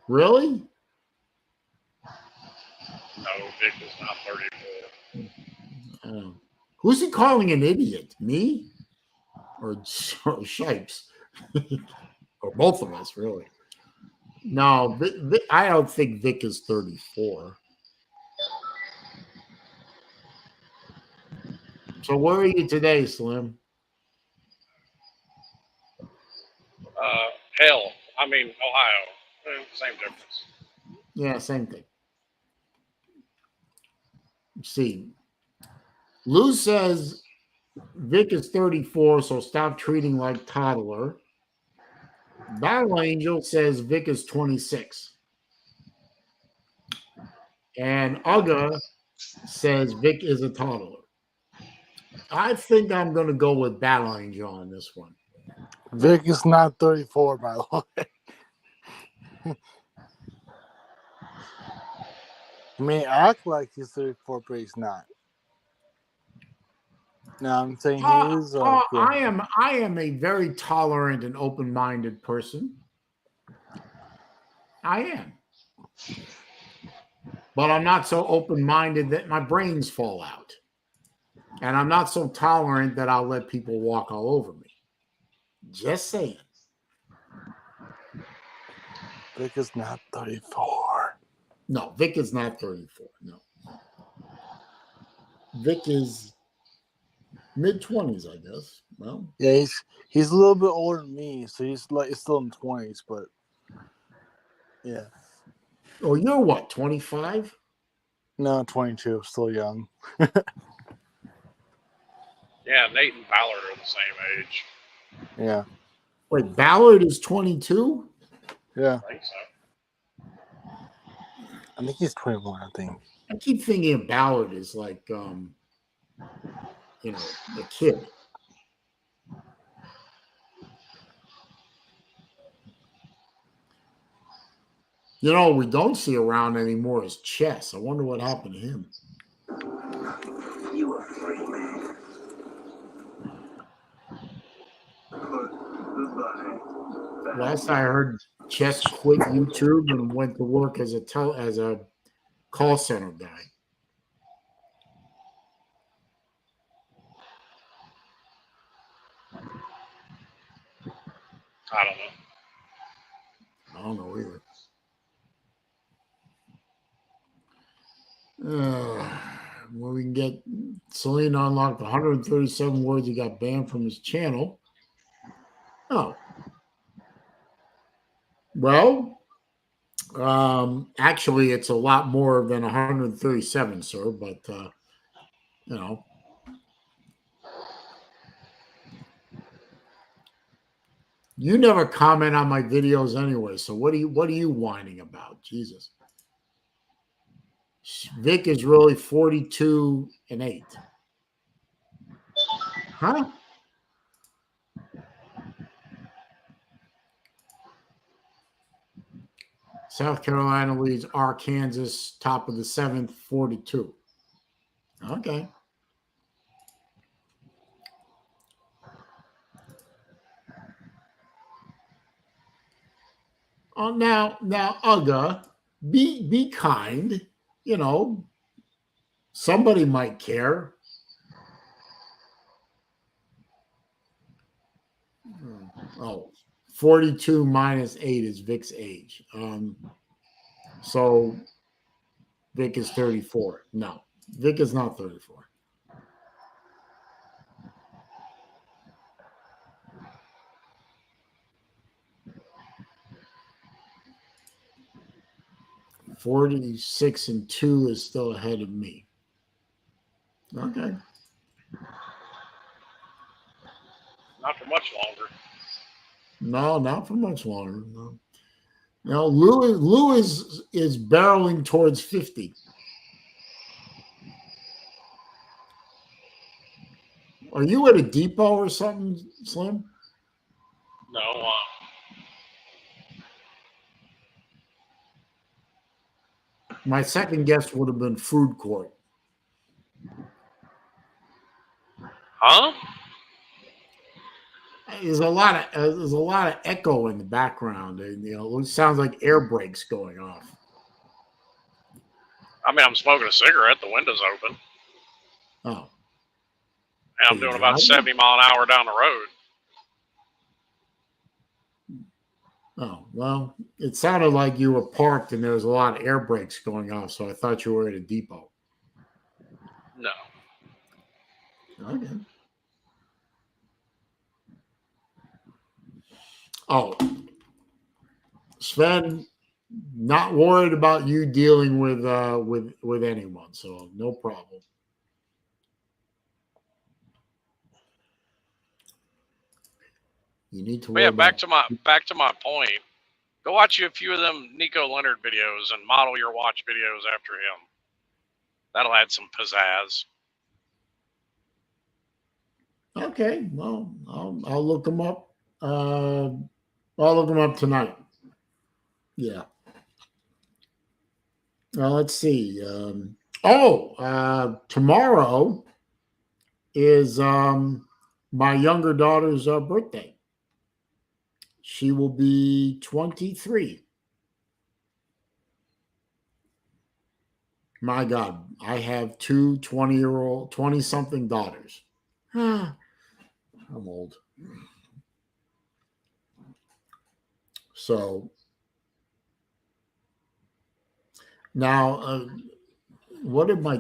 Really? No, Vic is not 34. Who's he calling an idiot? Me? Or Shipes? Or both of us, really? No, I don't think Vic is 34. So where are you today, Slim? Ohio. Same difference. Yeah, same thing. Let's see. Lou says Vic is 34, so stop treating like toddler. Battle Angel says Vic is 26. And Uga says Vic is a toddler. I think I'm going to go with Battle Angel on this one. Vic is not 34, by the way. He may act like he's 34, but he's not. No, I'm saying he is. I am a very tolerant and open-minded person. I am. But I'm not so open-minded that my brains fall out. And I'm not so tolerant that I'll let people walk all over me. Just saying. Vic is not 34. No, Vic is not 34. No. Vic is mid-20s, I guess. Well, yeah, he's a little bit older than me, so he's still in 20s, but yeah. Oh, you're what, 25? No, 22, still young. Yeah, Nate and Ballard are the same age. Yeah. Wait, Ballard is 22? Yeah. I think so. I think he's 21, I think. I keep thinking Ballard is like, a kid. You know, we don't see around anymore is Chess. I wonder what happened to him. You are free man. Goodbye. Last I heard, Chess quit YouTube and went to work as a call center guy. I don't know. I don't know either. Well, we can get Saleen unlocked 137 words. He got banned from his channel. Oh. Well, actually, it's a lot more than 137, sir, but, you know. You never comment on my videos anyway, so what are you whining about? Jesus. Vic is really 42-8. Huh? South Carolina leads Arkansas top of the 7th, 42. Okay. Oh, now, Ugga, be kind. You know, somebody might care. Oh, 42 minus 8 is Vic's age. So Vic is 34. No, Vic is not 34. (46-2) is still ahead of me. Okay. Not for much longer. No, not for much longer. No. Now Lou is barreling towards 50. Are you at a depot or something, Slim? No, My second guess would have been food court. huh? There's a lot of echo in the background, and it sounds like air brakes going off. I mean, I'm smoking a cigarette. The window's open. Oh, And I'm doing about 70 mile an hour down the road. oh, well, it sounded like you were parked and there was a lot of air brakes going off, so I thought you were at a depot. No. Okay. Oh, Sven, not worried about you dealing with anyone, so no problem. You need to. But yeah, back to my point. Go watch a few of them Nico Leonard videos and model your watch videos after him. That'll add some pizzazz. Okay, well, I'll look them up. I'll look them up tonight. Yeah. Well, let's see. Tomorrow is my younger daughter's birthday. She will be 23. My God, I have two 20-something daughters. I'm old. So now, what did my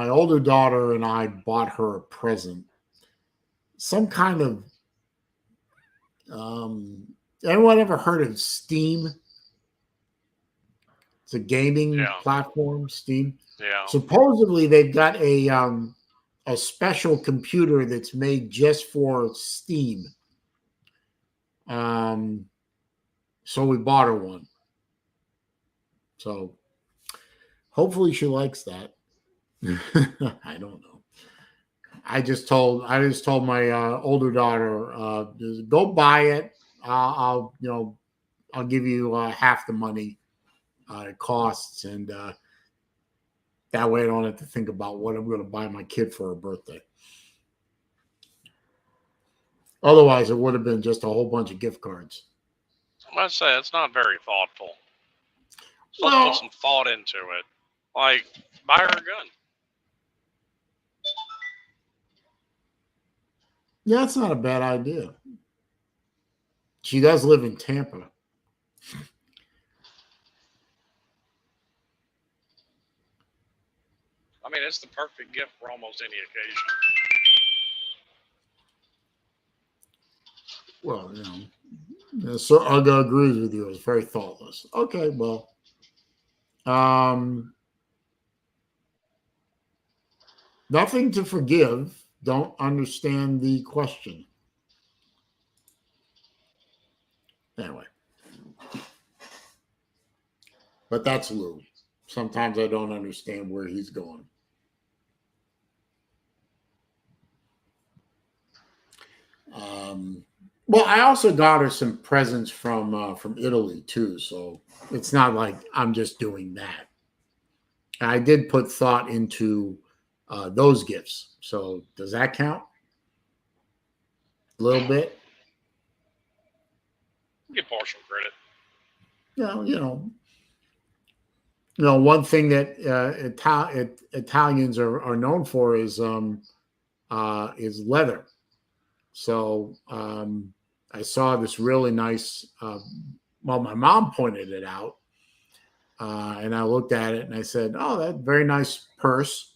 older daughter and I bought her a present? Some kind of, anyone ever heard of Steam? It's a gaming platform, Steam. Yeah. Supposedly they've got a special computer that's made just for Steam. So we bought her one. So hopefully she likes that. I don't know. I just told my older daughter, go buy it. I'll give you half the money it costs, and that way I don't have to think about what I'm going to buy my kid for her birthday. Otherwise, it would have been just a whole bunch of gift cards. I must say, it's not very thoughtful. Supposed to Well, put some thought into it. Like, buy her a gun. yeah, it's not a bad idea. She does live in Tampa. I mean, it's the perfect gift for almost any occasion. Well, so Uga agrees with you. It's very thoughtless. Okay, well, nothing to forgive. Don't understand the question. Anyway, but that's Lou. Sometimes I don't understand where he's going. Well, I also got her some presents from Italy too, so it's not like I'm just doing that. I did put thought into those gifts. So does that count? A little bit. Get partial credit. One thing that Italians are known for is leather. So I saw this really nice. Well, my mom pointed it out, and I looked at it and I said, "Oh, that very nice purse."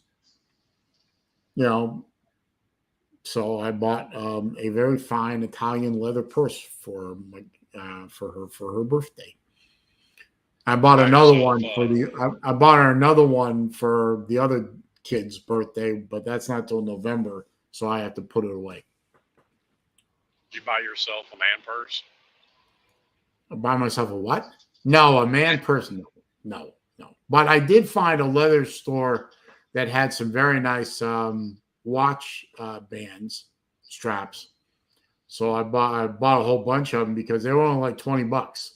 So I bought a very fine Italian leather purse for her birthday. I bought another one I bought her another one for the other kid's birthday, but that's not till November, so I have to put it away. Did you buy yourself a man purse? I buy myself a what? No, a man purse. No. But I did find a leather store that had some very nice watch bands, straps. So I bought a whole bunch of them because they were only like $20.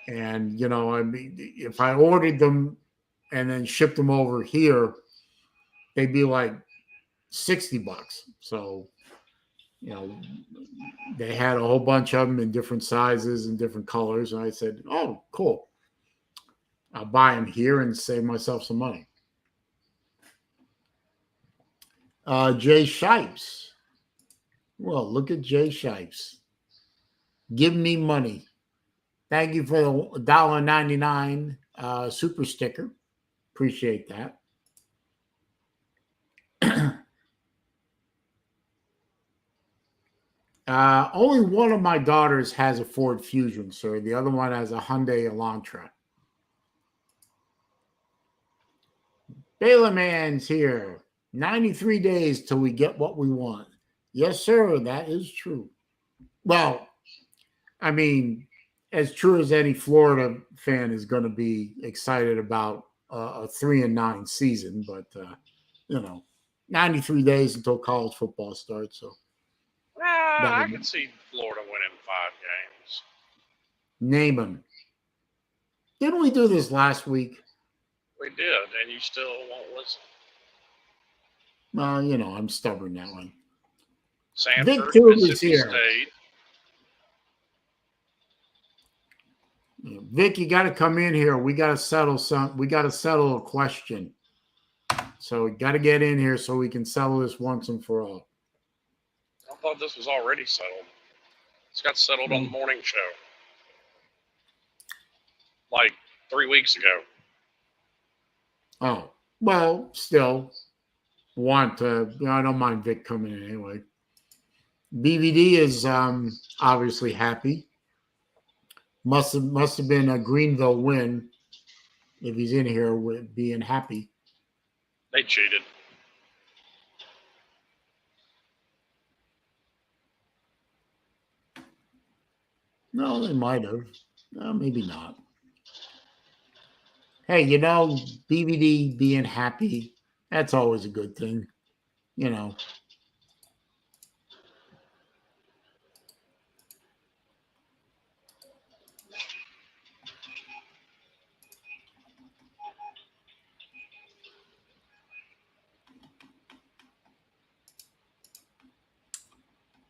And I mean, if I ordered them and then shipped them over here, they'd be like $60. So they had a whole bunch of them in different sizes and different colors, and I said, "Oh, cool! I'll buy them here and save myself some money." Jay Shipes. Well, look at Jay Shipes. Give me money. Thank you for the $1.99 super sticker. Appreciate that. Only one of my daughters has a Ford Fusion, sir. The other one has a Hyundai Elantra. Baylor Man's here. 93 days till we get what we want. Yes, sir. That is true. Well, I mean, as true as any Florida fan is going to be excited about a 3-9 season, but 93 days until college football starts. So I can see Florida winning 5 games. Name them. Didn't we do this last week? We did, and you still won't listen. Well, I'm stubborn that way. Sanford, Mississippi State. Vic, you got to come in here. We got to settle a question. So we got to get in here so we can settle this once and for all. I thought this was already settled. It's got settled on the morning show. Like 3 weeks ago. Oh, well, still I don't mind Vic coming in anyway. BVD is obviously happy. Must have been a Greenville win if he's in here with being happy. They cheated. No, they might have. No, maybe not. Hey, BVD being happy, that's always a good thing.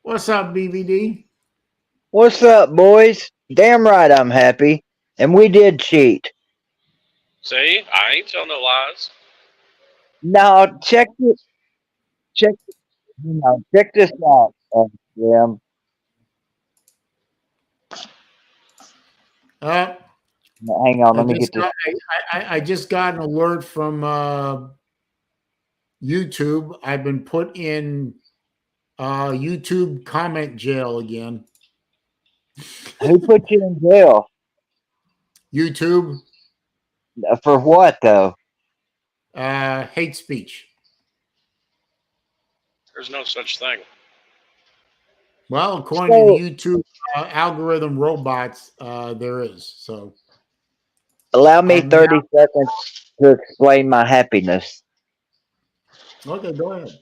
What's up, BVD? What's up, boys? Damn right I'm happy. And we did cheat. See, I ain't telling no lies. Now check check this out. Jim. Uh, Hang on, I let me just get this. got I just got an alert from YouTube. I've been put in YouTube comment jail again. Who put you in jail? YouTube For what though? hate speech. There's no such thing. Well, according to the YouTube algorithm robots, there is. So Allow me I'm 30 now seconds to explain my happiness. okay. Go ahead.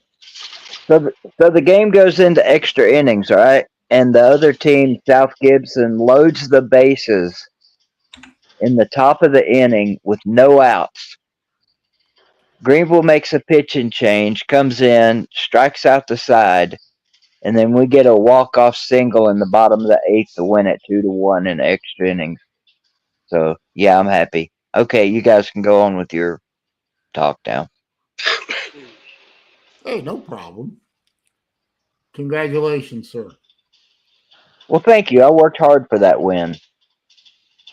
So the game goes into extra innings, right? And the other team, South Gibson, loads the bases in the top of the inning with no outs. Greenville makes a pitching change, comes in, strikes out the side, and then we get a walk-off single in the bottom of the eighth to win it 2-1 in extra innings. So yeah, I'm happy. Okay, you guys can go on with your talk now. Hey, no problem. Congratulations, sir. Well, thank you. I worked hard for that win.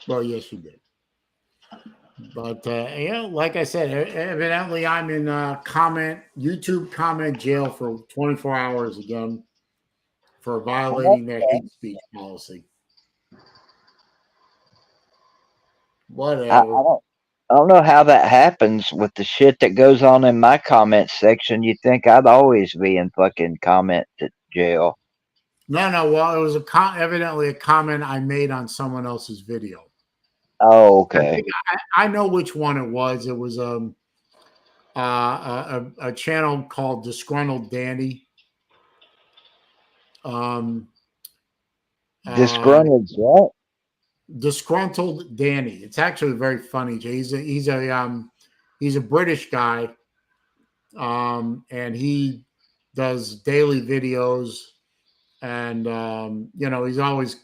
Well, yes, you did. But like I said, evidently I'm in YouTube comment jail for 24 hours again for violating their hate speech policy. Whatever. I don't know how that happens with the shit that goes on in my comment section. You'd think I'd always be in fucking comment jail. No. Well, it was evidently a comment I made on someone else's video. Oh, okay. I know which one it was. It was a channel called Disgruntled Dandy. Disgruntled what? Disgruntled Danny. It's actually very funny. He's a British guy, and he does daily videos, and he's always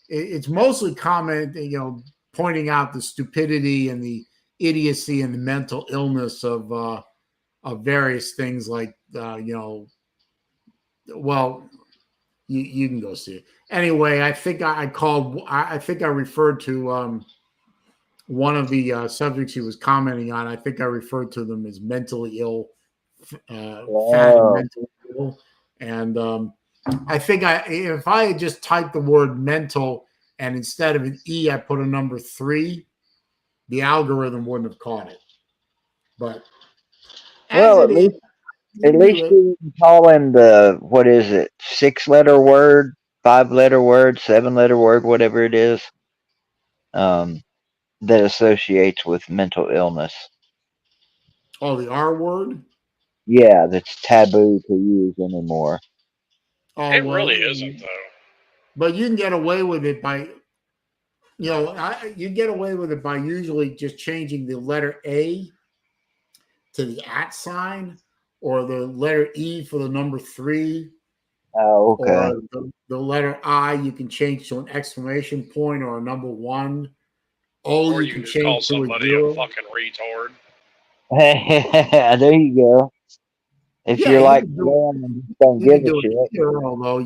it's mostly pointing out the stupidity and the idiocy and the mental illness of various things like well, you can go see it. Anyway, I think I referred to one of the subjects he was commenting on. I think I referred to them as mentally ill, fat and mentally ill. And I think if I had just typed the word mental and instead of an E, I put a number 3, the algorithm wouldn't have caught it. But well, at least you can call him the, what is it, 6-letter word, 5-letter word, 7-letter word, whatever it is, that associates with mental illness. Oh, the R word? Yeah, that's taboo to use anymore. Oh, it really isn't, though. But you can get away with it by, you get away with it by usually just changing the letter A to the @ sign, or the letter E for the number 3. Oh, okay. Or the letter I you can change to an exclamation point or a number 1. Or you you can just call change to a somebody 0. a fucking retard. There you go. If you're like Graham and just don't You give can a do shit. it here, although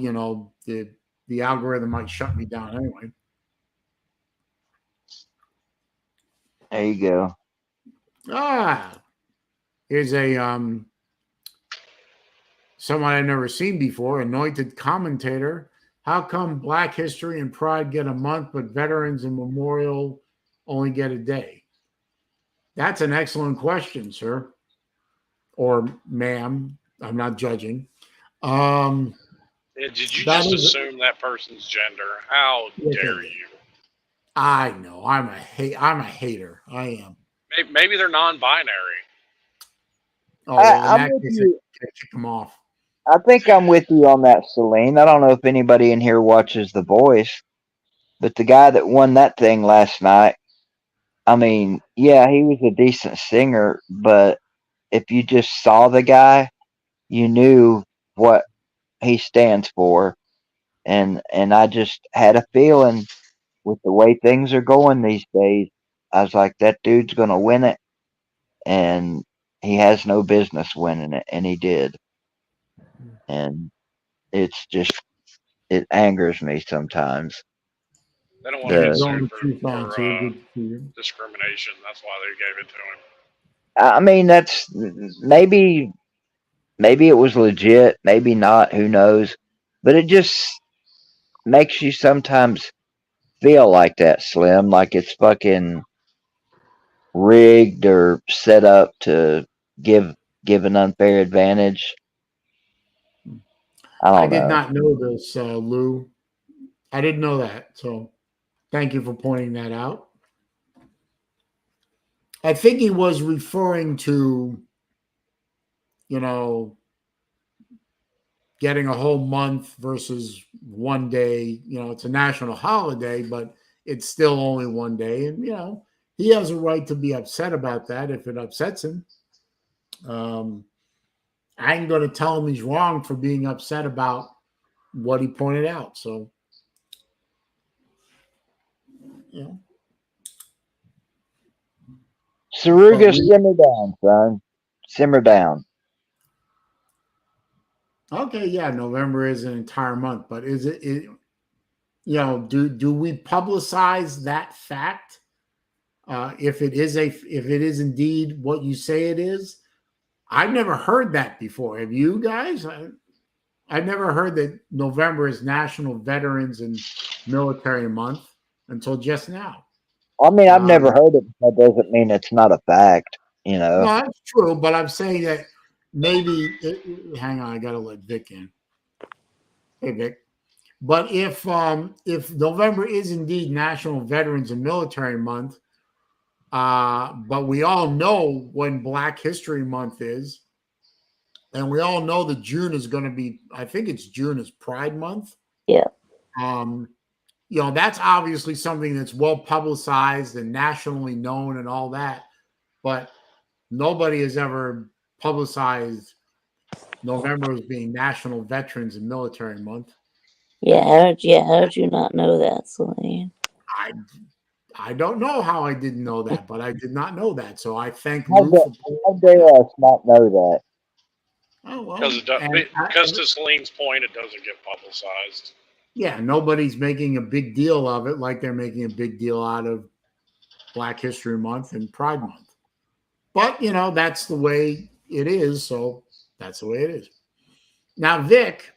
the algorithm might shut me down anyway. There you go. Here's a someone I've never seen before, anointed commentator. How come Black History and Pride get a month, but Veterans and Memorial only get a day? That's an excellent question, sir. Or ma'am. I'm not judging. Did you just assume that person's gender? How dare you? I know. I'm a hater. I am. Maybe they're non-binary. Oh, well, in that case, I kick them off. I think I'm with you on that, Saleen. I don't know if anybody in here watches The Voice, but the guy that won that thing last night, I mean, yeah, he was a decent singer, but if you just saw the guy, you knew what he stands for. and I just had a feeling with the way things are going these days. I was like, that dude's gonna win it, and he has no business winning it, and he did. And it's just it angers me sometimes. They don't want to The get Going sued too far, for too. Good to see you. discrimination. That's why they gave it to him. I mean, that's maybe it was legit, maybe not, who knows? But it just makes you sometimes feel like that, Slim, like it's fucking rigged or set up to give an unfair advantage. I I don't did know. not know this, Lou. I didn't know that. So thank you for pointing that out. I think he was referring to, you know, getting a whole month versus one day. You know, it's a national holiday, but it's still only one day. And, you know, he has a right to be upset about that if it upsets him. I ain't going to tell him he's wrong for being upset about what he pointed out. So, you know. Saruga, simmer down, son. Simmer down. Okay, yeah, November is an entire month, but is it you know, do we publicize that fact? If it is indeed what you say it is, I've never heard that before. Have you guys? I've never heard that November is National Veterans and Military Month until just now. I mean, I've never Um, heard it, but that doesn't mean it's not a fact, you know. no, that's true, but I'm saying that maybe. Hang on, I got to let Vic in. Hey, Vic. But if November is indeed National Veterans and Military Month, but we all know when Black History Month is, and we all know that June is going to be, I think it's June is Pride Month. Yeah. You know, that's obviously something that's well publicized and nationally known and all that, but nobody has ever publicized November as being National Veterans and Military Month. Yeah, how did you not know that, Saleen? I don't know how I didn't know that, but I did not know that. So I thank How Lou for pointing dare that out. us not know that? Oh well, Because to Celine's point, it doesn't get publicized. yeah, nobody's making a big deal of it like they're making a big deal out of Black History Month and Pride Month. But you know, that's the way it is. So that's the way it is. Now, Vic,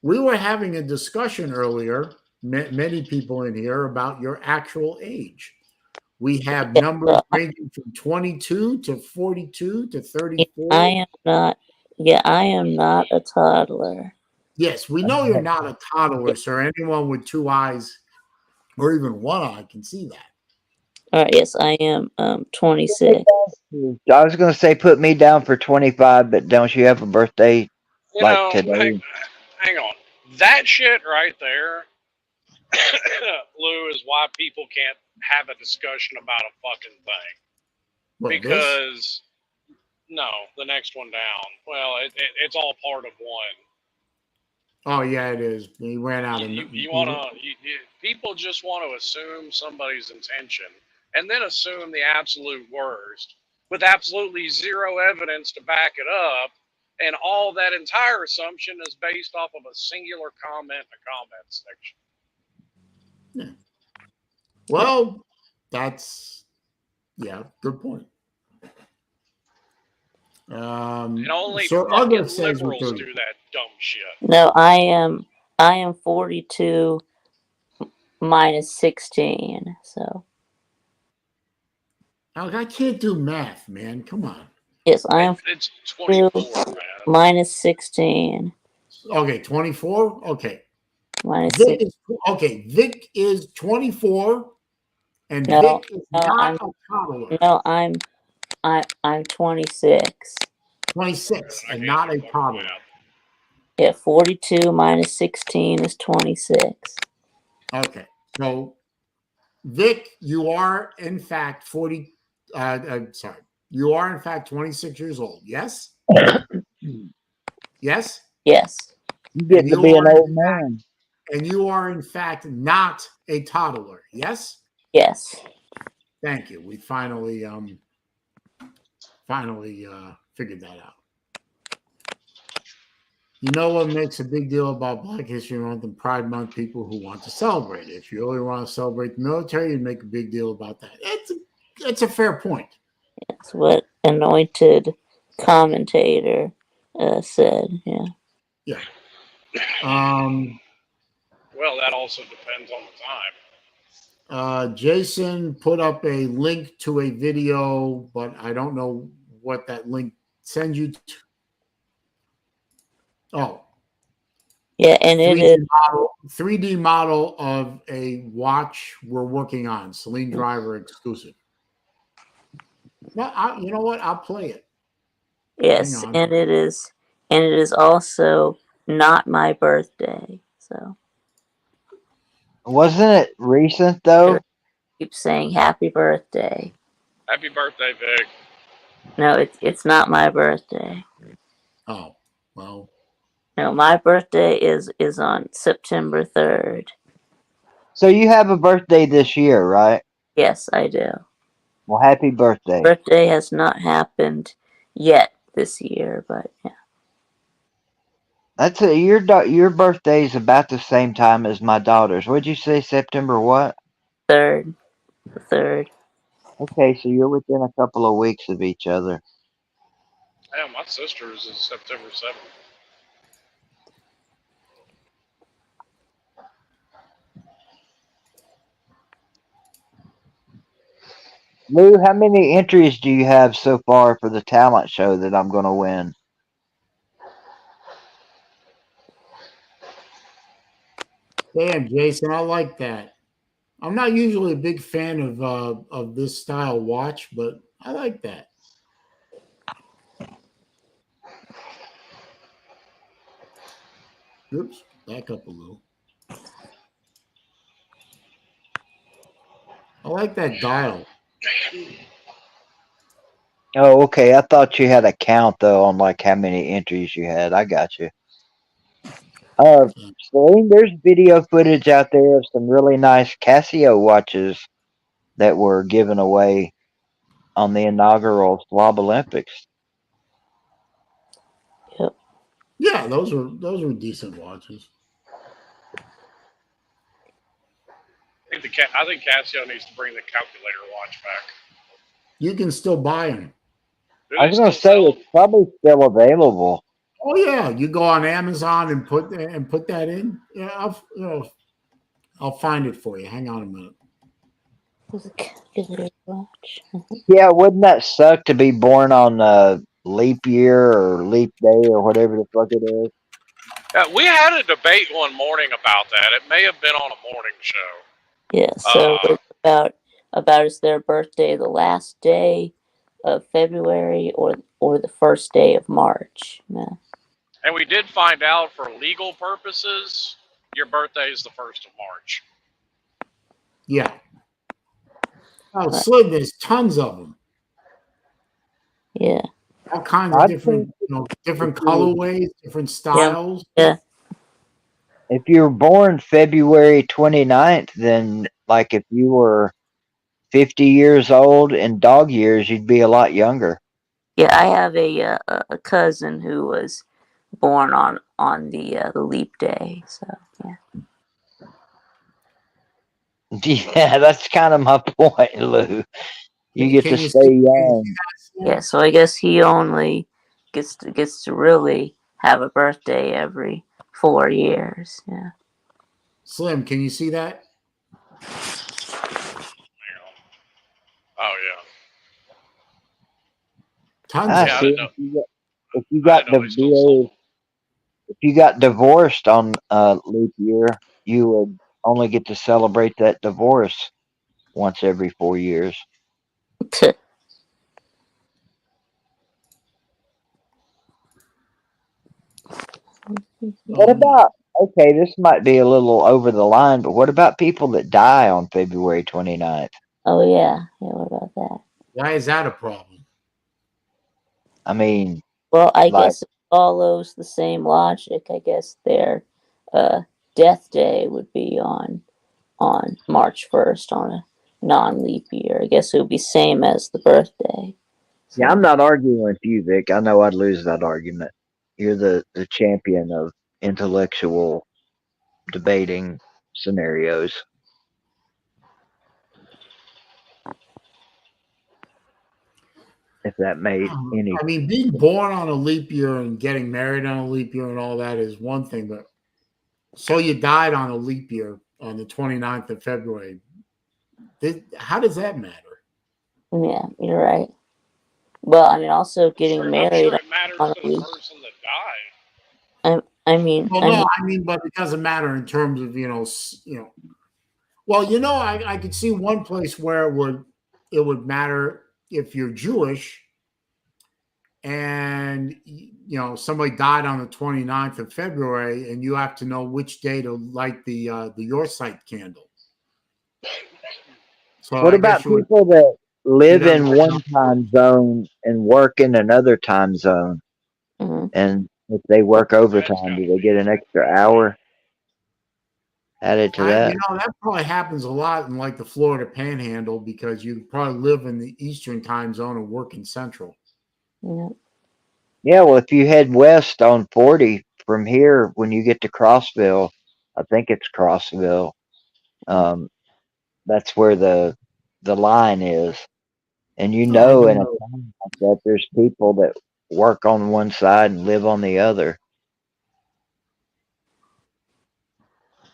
we were having a discussion earlier, many people in here, about your actual age. We have numbers ranging from 22 to 42 to 34. I am not a toddler. Yes, we know you're not a toddler, sir. Anyone with two eyes or even one eye can see that. All right, yes, I am 26. I was going to say put me down for 25, but don't you have a birthday like today? Hang on. That shit right there, Lou, is why people can't have a discussion about a fucking thing. What, because, no, the next one down. Well, it's all part of one. Oh, yeah, it is. He ran out of... People just want to assume somebody's intention and then assume the absolute worst with absolutely zero evidence to back it up. And all that entire assumption is based off of a singular comment in the comment section. Yeah. Well, that's... Yeah, good point. And only so fucking liberals do that dumb shit. No, I am 42 minus 16. So I can't do math, man. Come on. yes, I am. It's 24, man. Minus 16. Okay, 24. Okay. Minus Vic 6. is, okay, Vic is 24, and No, Vic is no, not a toddler. No, I'm 26. 26, and not a toddler. Yeah, 42 minus 16 is 26. Okay, so Vic, you are in fact 40. Sorry, you are in fact 26 years old. Yes. Yes. Yes. You get to be an old man. And you are, in fact, not a toddler. Yes? Yes. Thank you. We finally figured that out. You know what makes a big deal about Black History Month and Pride Month? People who want to celebrate it. If you really want to celebrate the military, you make a big deal about that. It's a fair point. That's what anointed commentator said. Yeah. Yeah. Well, that also depends on the time. Jason put up a link to a video, but I don't know what that link sends you to. Oh, Yeah, and it is 3D model of a watch we're working on, SaleenDriver exclusive. Well, you know what? I'll play it. yes, Hang on. and it is also not my birthday. So Wasn't it recent though? keep saying happy birthday. Happy birthday, Vic. No, it's not my birthday. Oh, well. No, my birthday is on September 3rd. So you have a birthday this year, right? Yes, I do. Well, happy birthday. Birthday has not happened yet this year, but yeah. That's your birthday is about the same time as my daughter's. What'd you say, September what? The 3rd. Okay, so you're within a couple of weeks of each other. Yeah, my sister's is September 7th. Lou, how many entries do you have so far for the talent show that I'm going to win? Damn, Jason, I like that. I'm not usually a big fan of this style watch, but I like that. Oops, back up a little. I like that dial. Oh, okay. I thought you had a count though on like how many entries you had. I got you. Celine, there's video footage out there of some really nice Casio watches that were given away on the inaugural Slob Olympics. Yep. Yeah, those were decent watches. I think Casio needs to bring the calculator watch back. You can still buy them. Do I they was going to still say sell them? it's probably still available. Oh yeah, you go on Amazon and put that in. Yeah, I'll find it for you. Hang on a minute. There's a calculator watch. Yeah, wouldn't that suck to be born on leap year or leap day or whatever the fuck it is? We had a debate one morning about that. It may have been on a morning show. Yeah, so it's about is their birthday the last day of February or the first day of March? Yeah. And we did find out for legal purposes, your birthday is the 1st of March. Yeah. Oh, Slim, there's tons of them. Yeah. All kinds of different colorways, different styles. Yeah. If you were born February 29th, then like if you were 50 years old in dog years, you'd be a lot younger. Yeah, I have a cousin who was born on the leap day. So yeah. Yeah, that's kind of my point, Lou. You get to stay young. Yeah, so I guess he only gets to really have a birthday every 4 years. Yeah. Slim, can you see that? Oh yeah. Tons I of see. them. If you got divorced on leap year, you would only get to celebrate that divorce once every 4 years. What about, okay, this might be a little over the line, but what about people that die on February 29th? Oh yeah. Yeah, what about that? Why is that a problem? I mean, Well, I like, guess it follows the same logic. I guess they're Death Day would be on March 1st on a non-leap year. I guess it would be same as the birthday. So, Yeah, I'm not arguing with you, Vic. I know I'd lose that argument. You're the champion of intellectual debating scenarios. If that made any. I mean, being born on a leap year and getting married on a leap year and all that is one thing, but so you died on a leap year on the 29th of February. How does that matter? yeah, you're right. Well, I mean, also getting I'm married sure it matters on to a the leap. person that died. Well, no, I mean, but it doesn't matter in terms of Well, I could see one place where it would matter if you're Jewish and somebody died on the 29th of February and you have to know which day to light the Yortzeit candle. So What about people that live in one time zone and work in another time zone? Mm-hmm. And if they work overtime, do they get an extra hour added to that? That probably happens a lot in like the Florida Panhandle because you probably live in the Eastern time zone and work in Central. Yeah. Yeah, well, if you head west on 40 from here, when you get to Crossville, I think it's Crossville. That's where the line is, and in a time like that, there's people that work on one side and live on the other.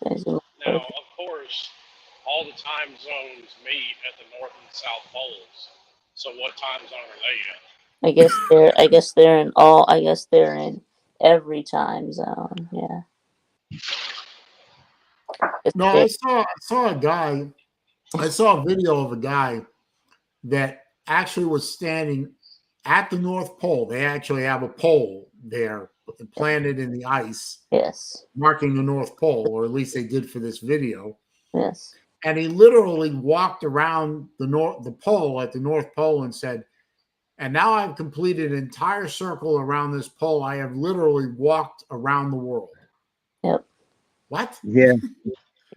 Now, of course, all the time zones meet at the North and South Poles. So, what time zone are they in? I guess they're in every time zone. Yeah. No, I saw a guy. I saw a video of a guy that actually was standing at the North Pole. They actually have a pole there planted in the ice. Yes. Marking the North Pole, or at least they did for this video. Yes. And he literally walked around the pole at the North Pole and said, "And now I've completed an entire circle around this pole. I have literally walked around the world." Yep. What? Yeah.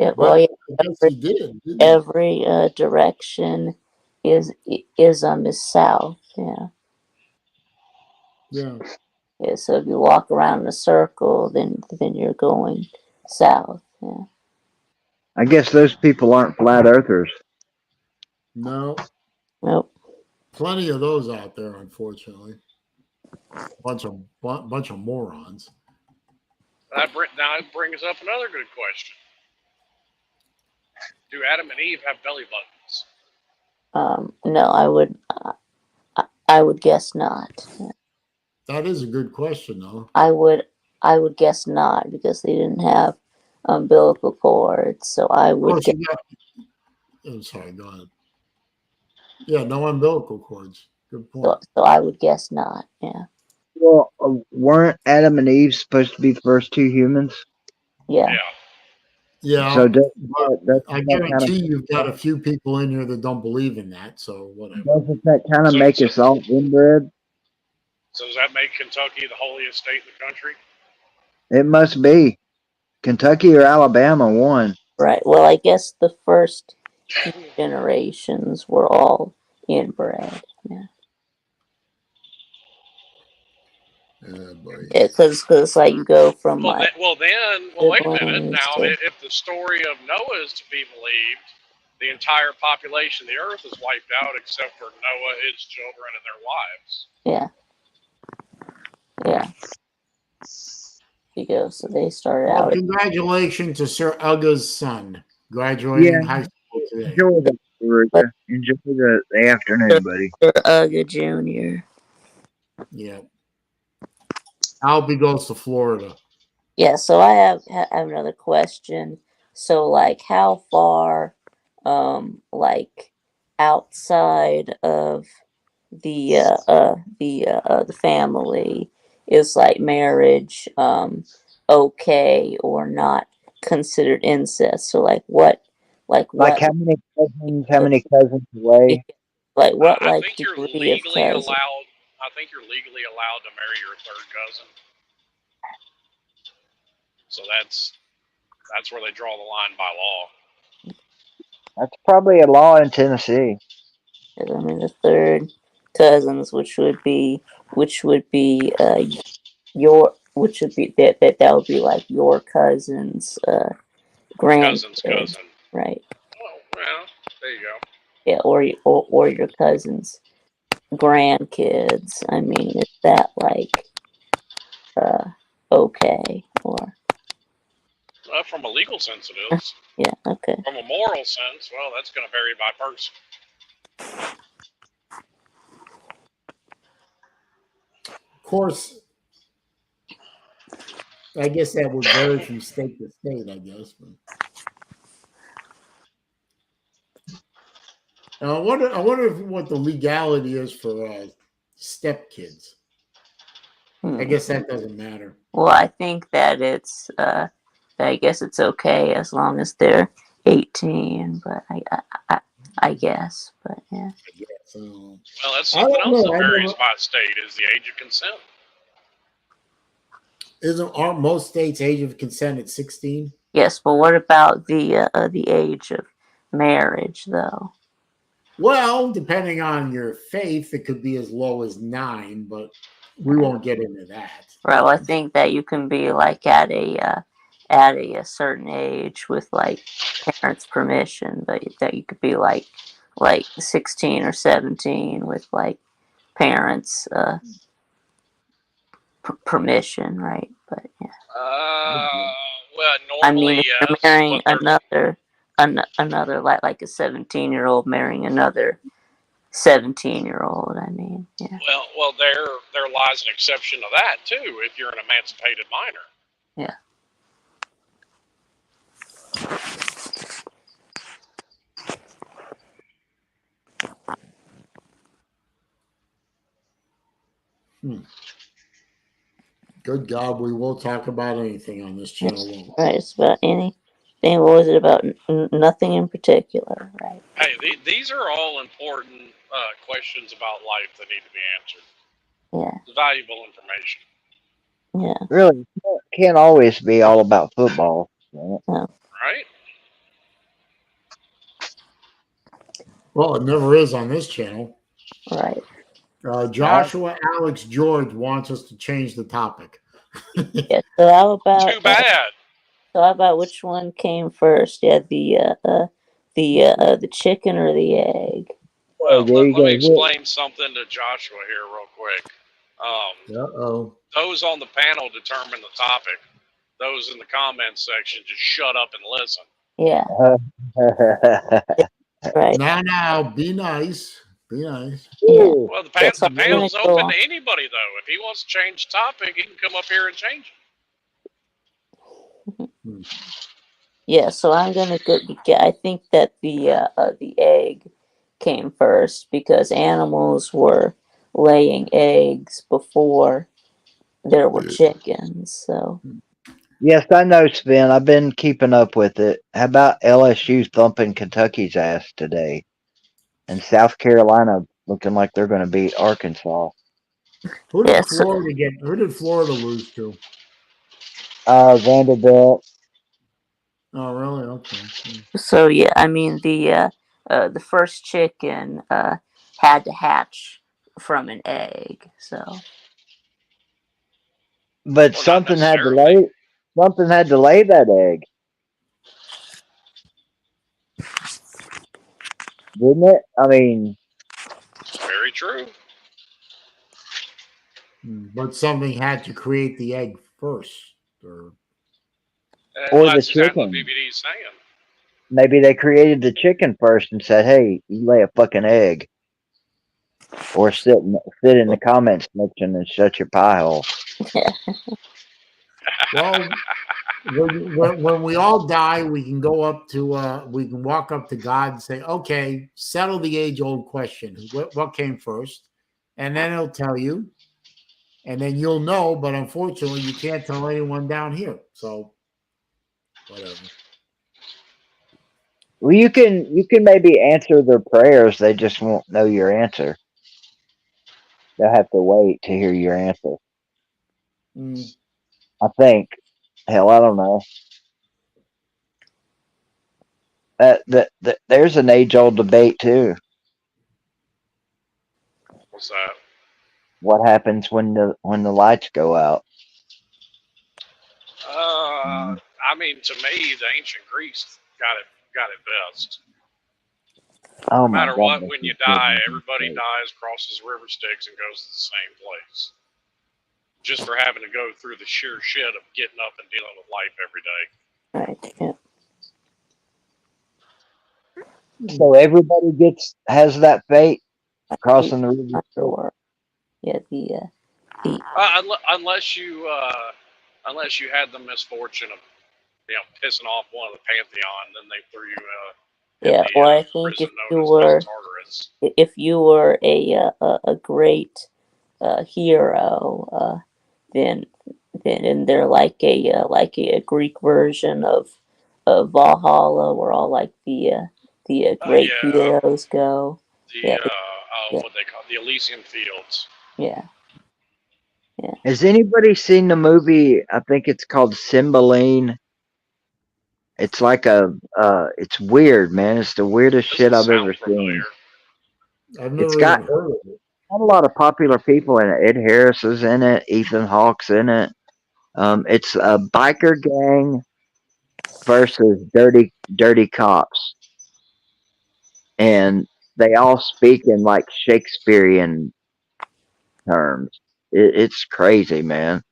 Yeah. Well, yeah, I guess he did. Every direction is south. Yeah. Yeah. Yeah. So if you walk around in a circle, then you're going south. Yeah. I guess those people aren't flat earthers. No. Nope. Plenty of those out there, unfortunately. Bunch of morons. Now it brings up another good question. Do Adam and Eve have belly buttons? No, I would guess not. Yeah. That is a good question, though. I would guess not because they didn't have umbilical cords. So I would guess. I'm sorry, go ahead. Yeah, no umbilical cords. Good point. So I would guess not. Yeah. Well, weren't Adam and Eve supposed to be the first two humans? Yeah. Yeah. So I guarantee you've got a few people in here that don't believe in that. So whatever. Doesn't that kind of make us all inbred? So does that make Kentucky the holiest state in the country? It must be. Kentucky or Alabama won. Right. Well, I guess the first generations were all inbred. Yeah. Because like you go from wait a minute. Now, if the story of Noah is to be believed, the entire population of the earth is wiped out except for Noah, his children, and their wives. Yeah. Yeah. You go. So they started out. Congratulations to Sir Uga's son graduating high school today. Enjoy the afternoon, buddy. Sir Uga Jr. Yeah. Albie goes to Florida. Yeah, so I have another question. So, like, how far, like, outside of the family is like marriage, okay or not considered incest? So, like, what? How many cousins away? Like what? I Like think you're degree legally of cousin? allowed. I think you're legally allowed to marry your third cousin. So That's where they draw the line by law. That's probably a law in Tennessee. I mean, the third cousins, which would be your, which would be that would be like your cousin's Cousin's grandkid, cousin. right? Oh, well, there you go. Yeah, or your cousin's grandkids. I mean, is that like okay? Or From a legal sense, it is. yeah, okay. From a moral sense, well, that's going to vary by person. Of course, I guess that would vary from state to state, I guess. But. I wonder what the legality is for stepkids. I guess that doesn't matter. Well, I think that it's I guess it's okay as long as they're 18, but I guess, but yeah. I guess. Well, that's something else that varies by state is the age of consent. Aren't most states age of consent at 16? Yes, but what about the age of marriage, though? Well, depending on your faith, it could be as low as 9, but we won't get into that. Right. Well, I think that you can be like at a certain age with like parents' permission, but that you could be like 16 or 17 with like parents' permission, right? But yeah. Well, normally, I mean, if yes, you're marrying another like a 17-year-old marrying another 17-year-old, I mean, yeah. Well, there lies an exception to that too. If you're an emancipated minor. Yeah. Good God, we will talk about anything on this channel. Right, it's about anything. What was it about? Nothing in particular, right? Hey, these are all important questions about life that need to be answered. Yeah. It's valuable information. Yeah. Really, can't always be all about football. No. Right? Well, it never is on this channel. Right. Joshua Alex George wants us to change the topic. Yeah. So how about Too bad. So how about which one came first? Yeah, the chicken or the egg? Well, let me explain something to Joshua here real quick. Those on the panel determine the topic. Those in the comments section just shut up and listen. Yeah. Right. Now, be nice. Be nice. Yeah. Well, the panel's open to anybody, though. If he wants to change the topic, he can come up here and change it. Yeah, so I'm gonna I think that the egg came first because animals were laying eggs before there were chickens. So yes, I know, Sven. I've been keeping up with it. How about LSU thumping Kentucky's ass today, and South Carolina looking like they're going to beat Arkansas? Who did Florida get? Who did Florida lose to? Vanderbilt. Oh, really? Okay. So yeah, I mean the first chicken had to hatch from an egg. So, but something had to lay. Something had to lay that egg, didn't it? I mean, very true. But something had to create the egg first, or the chicken. Maybe they created the chicken first and said, "Hey, you lay a fucking egg," or sit in the comments section and shut your pie hole. Well, when we all die, we can go up to we can walk up to God and say, "Okay, settle the age-old question: what came first?" And then He'll tell you, and then you'll know. But unfortunately, you can't tell anyone down here. So, whatever. Well, you can maybe answer their prayers. They just won't know your answer. They'll have to wait to hear your answer. I think. Hell, I don't know. There's an age-old debate too. What's that? What happens when the lights go out? I mean, to me, the ancient Greeks got it best. Oh No my matter what, goodness! when you You're die, kidding me. everybody dies, crosses the river Styx, and goes to the same place. Just for having to go through the sheer shit of getting up and dealing with life every day. Right. Yeah. So everybody has that fate crossing the river. Underworld. Yeah. The Unless you had the misfortune of pissing off one of the Pantheon, then they threw you yeah. Or I think prison if you known were as Tartarus. a great hero, then they're like a Greek version of Valhalla, where all like the great heroes go. Yeah. What they call the Elysian Fields. Yeah. Has anybody seen the movie? I think it's called Cymbeline. It's like it's weird, man. It's the weirdest shit I've ever seen. I've It's never got even heard of it. a lot of popular people in it. Ed Harris is in it. Ethan Hawke's in it. It's a biker gang versus dirty cops, and they all speak in like Shakespearean terms. It's crazy, man.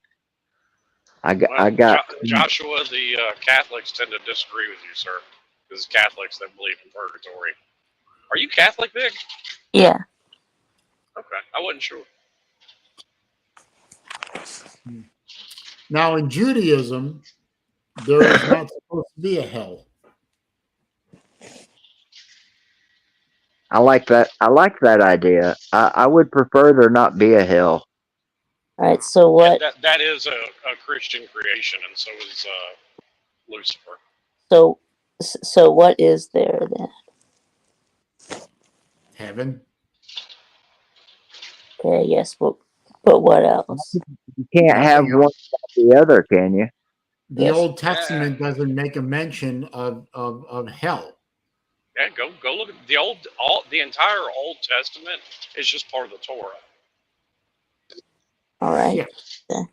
I got Joshua. The Catholics tend to disagree with you, sir, because Catholics that believe in purgatory. Are you Catholic, Vic? Yeah. Okay, I wasn't sure. Now, in Judaism, there is not supposed to be a hell. I like that. I like that idea. I would prefer there not be a hell. All right. So what? That is a Christian creation, and so is Lucifer. So what is there then? Heaven. Okay. Yes. But what else? You can't have one without the other, can you? The Yes. Old Testament doesn't make a mention of hell. Yeah, go look at the entire Old Testament is just part of the Torah. All right. Yeah.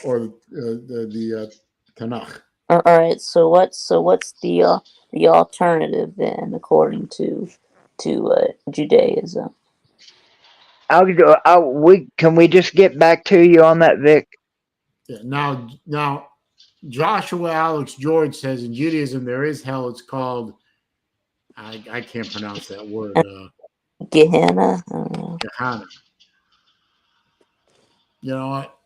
Or the Tanakh. All right. So what's the alternative then, according to Judaism? Can we just get back to you on that, Vic? Yeah, now, Joshua Alex George says in Judaism there is hell. It's called I can't pronounce that word. Gehenna. I don't know. Gehenna. You know what?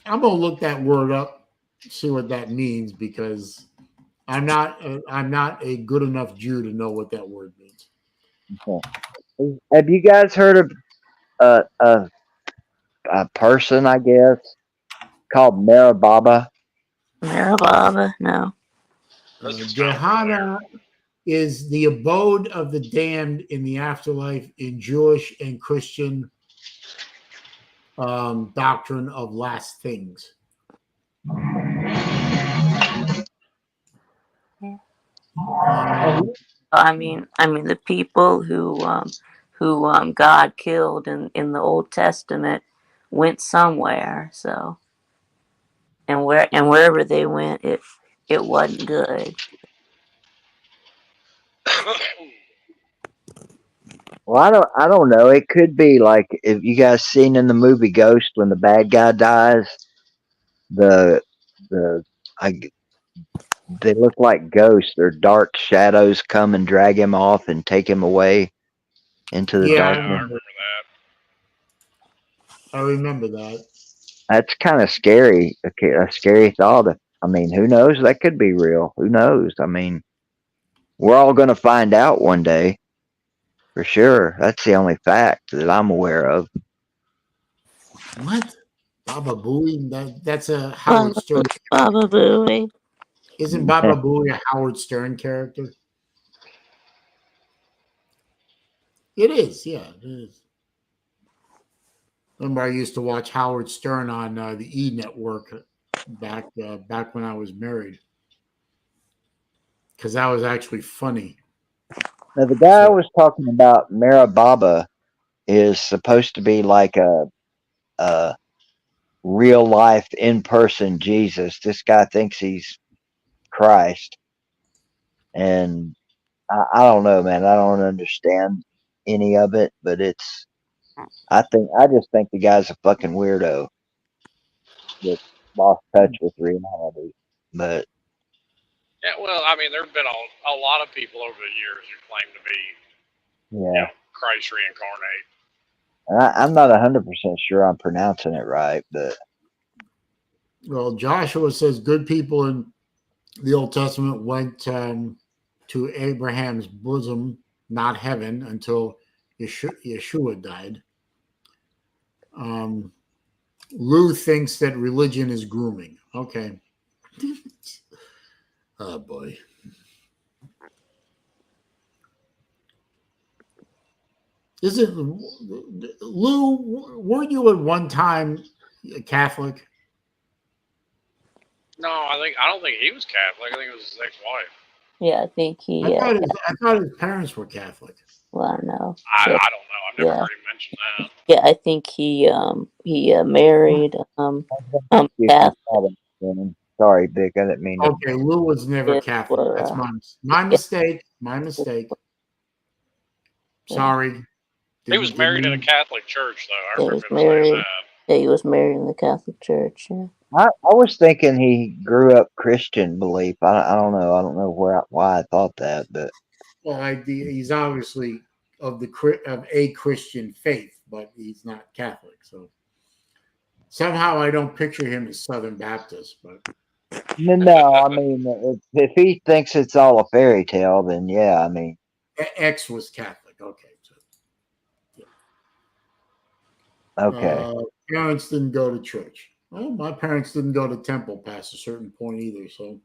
I'm gonna look that word up, see what that means, because I'm not a good enough Jew to know what that word means. Okay. Have you guys heard of a person, I guess, called Marababa? Marababa? No. Gehenna is the abode of the damned in the afterlife in Jewish and Christian doctrine of last things. I mean the people who God killed in the Old Testament went somewhere. So and wherever they went, it wasn't good. Well, I don't know. It could be like if you guys seen in the movie Ghost when the bad guy dies, the I they look like ghosts. Their dark shadows come and drag him off and take him away into the darkness. I remember that. That's kind of scary. A scary thought. I mean, who knows? That could be real. Who knows? I mean, we're all going to find out one day, for sure. That's the only fact that I'm aware of. What? Baba Booey? That's a Howard Stern. Baba Booey. Isn't Baba Booey a Howard Stern character? It is, yeah, it is. Remember, I used to watch Howard Stern on the E Network back when I was married. because that was actually funny. Now, the guy I was talking about, Mara Baba, is supposed to be like a real life, in person Jesus. This guy thinks he's Christ. And I don't know, man. I don't understand any of it, but I just think the guy's a fucking weirdo that lost touch with reality. But Yeah, well, I mean, there have been a lot of people over the years who claim to be, yeah, Christ reincarnate. and I'm not 100% sure I'm pronouncing it right, but Well, Joshua says good people in the Old Testament went to Abraham's bosom, not heaven, until Yeshua died. Lou thinks that religion is grooming. Okay. Oh boy. Is it Lou? Weren't you at one time a Catholic? No, I don't think he was Catholic. I think it was his ex-wife. Yeah, I think he. I thought his parents were Catholic. Well, I don't know. I Yeah, don't know. I've never yeah. heard him mention that. Yeah, I think he married Catholic. sorry, Vic, I didn't mean to. Okay, Lou was never Catholic. That's my mistake. My mistake. Sorry. He was married in a Catholic church, though. I Yeah, remember him saying that. Yeah, he was married in the Catholic Church. Yeah. I was thinking he grew up Christian belief. I don't know. I don't know why I thought that, but well, he's obviously of a Christian faith, but he's not Catholic. So somehow I don't picture him as Southern Baptist. But no, I mean, if he thinks it's all a fairy tale, then yeah, I mean, X was Catholic. Okay. So, yeah. okay. Parents didn't go to church. Well, my parents didn't go to temple past a certain point either. So,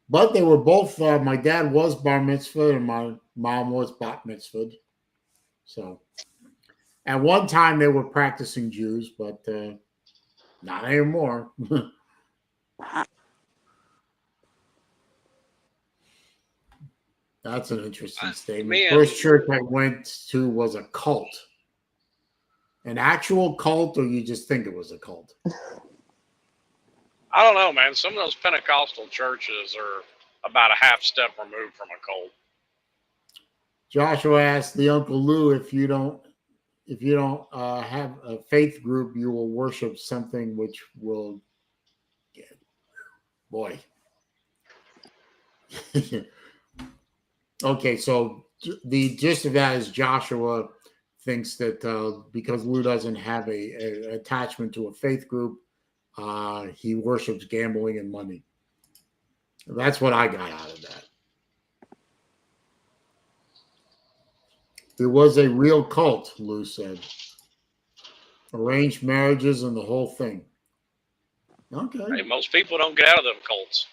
but they were both. My dad was bar mitzvah and my mom was bat mitzvah. So, at one time they were practicing Jews, but not anymore. That's an interesting statement. First church I went to was a cult. An actual cult, or you just think it was a cult? I don't know, man. Some of those Pentecostal churches are about a half step removed from a cult. Joshua asked the Uncle Lou, if you don't have a faith group, you will worship something which will get, boy. Okay, so the gist of that is Joshua thinks that because Lou doesn't have a attachment to a faith group, he worships gambling and money. That's what I got out of that. There was a real cult, Lou said. Arranged marriages and the whole thing. Okay. Hey, most people don't get out of them cults.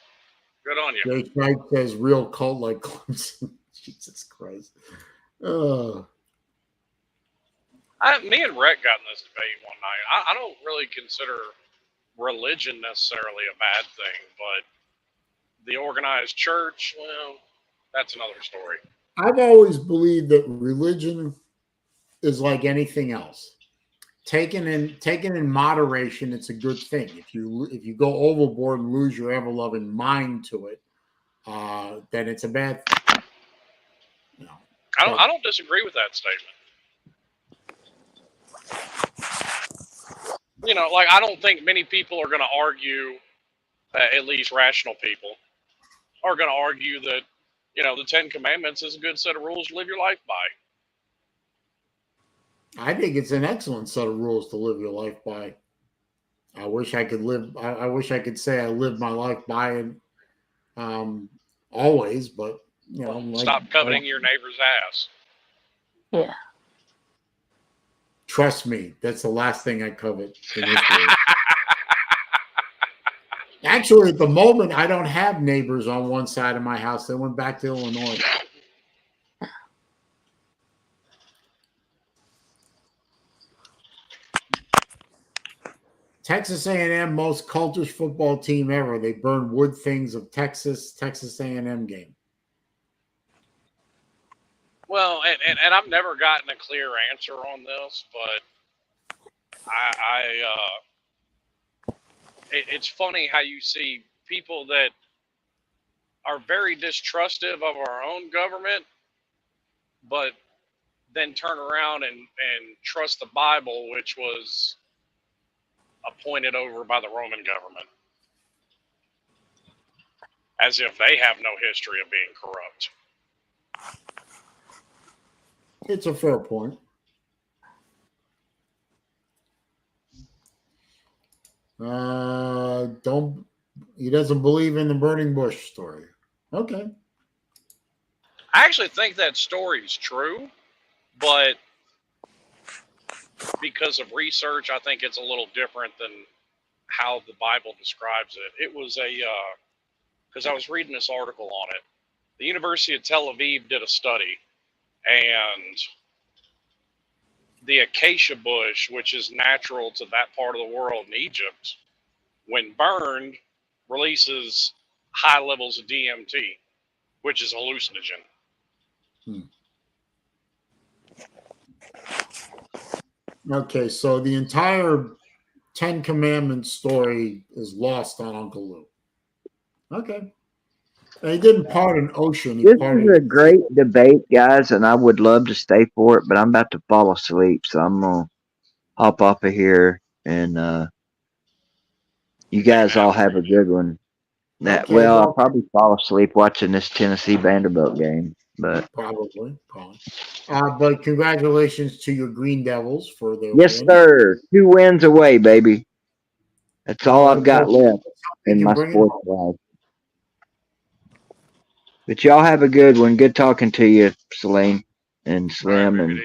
Good on you. Jay Knight says real cult like Clemson. Jesus Christ. Me and Rhett got in this debate one night. I don't really consider religion necessarily a bad thing, but the organized church, well, that's another story. I've always believed that religion is like anything else. Taken in moderation, it's a good thing. If you go overboard and lose your ever loving mind to it, then it's a bad thing. You know, I don't disagree with that statement. You know, like, I don't think many people are going to argue, at least rational people, are going to argue that, you know, the Ten Commandments is a good set of rules to live your life by. I think it's an excellent set of rules to live your life by. I wish I could live. I wish I could say I live my life by it always, but you know, stop coveting your neighbor's ass. Yeah. Trust me, that's the last thing I covet in this world. Actually, at the moment, I don't have neighbors on one side of my house. They went back to Illinois. Texas A&M, most cultish football team ever. They burn wood things of Texas A&M game. Well, and I've never gotten a clear answer on this, but it's funny how you see people that are very distrustive of our own government, but then turn around and trust the Bible, which was appointed over by the Roman government, as if they have no history of being corrupt. It's a fair point. He doesn't believe in the burning bush story. Okay. I actually think that story's true, but because of research, I think it's a little different than how the Bible describes it. It was because I was reading this article on it. The University of Tel Aviv did a study, and the acacia bush, which is natural to that part of the world in Egypt, when burned, releases high levels of DMT, which is a hallucinogen. Okay, so the entire Ten Commandments story is lost on Uncle Lou. Okay. And he didn't part an ocean. This is a great debate, guys, and I would love to stay for it, but I'm about to fall asleep, so I'm going to hop off of here, and you guys all have a good one. Okay, I'll probably fall asleep watching this Tennessee Vanderbilt game, but probably. But congratulations to your Green Devils for their yes, win. sir. 2 wins away, baby. That's all I've got left in my sports life. But y'all have a good one. Good talking to you, Saleen and Slim and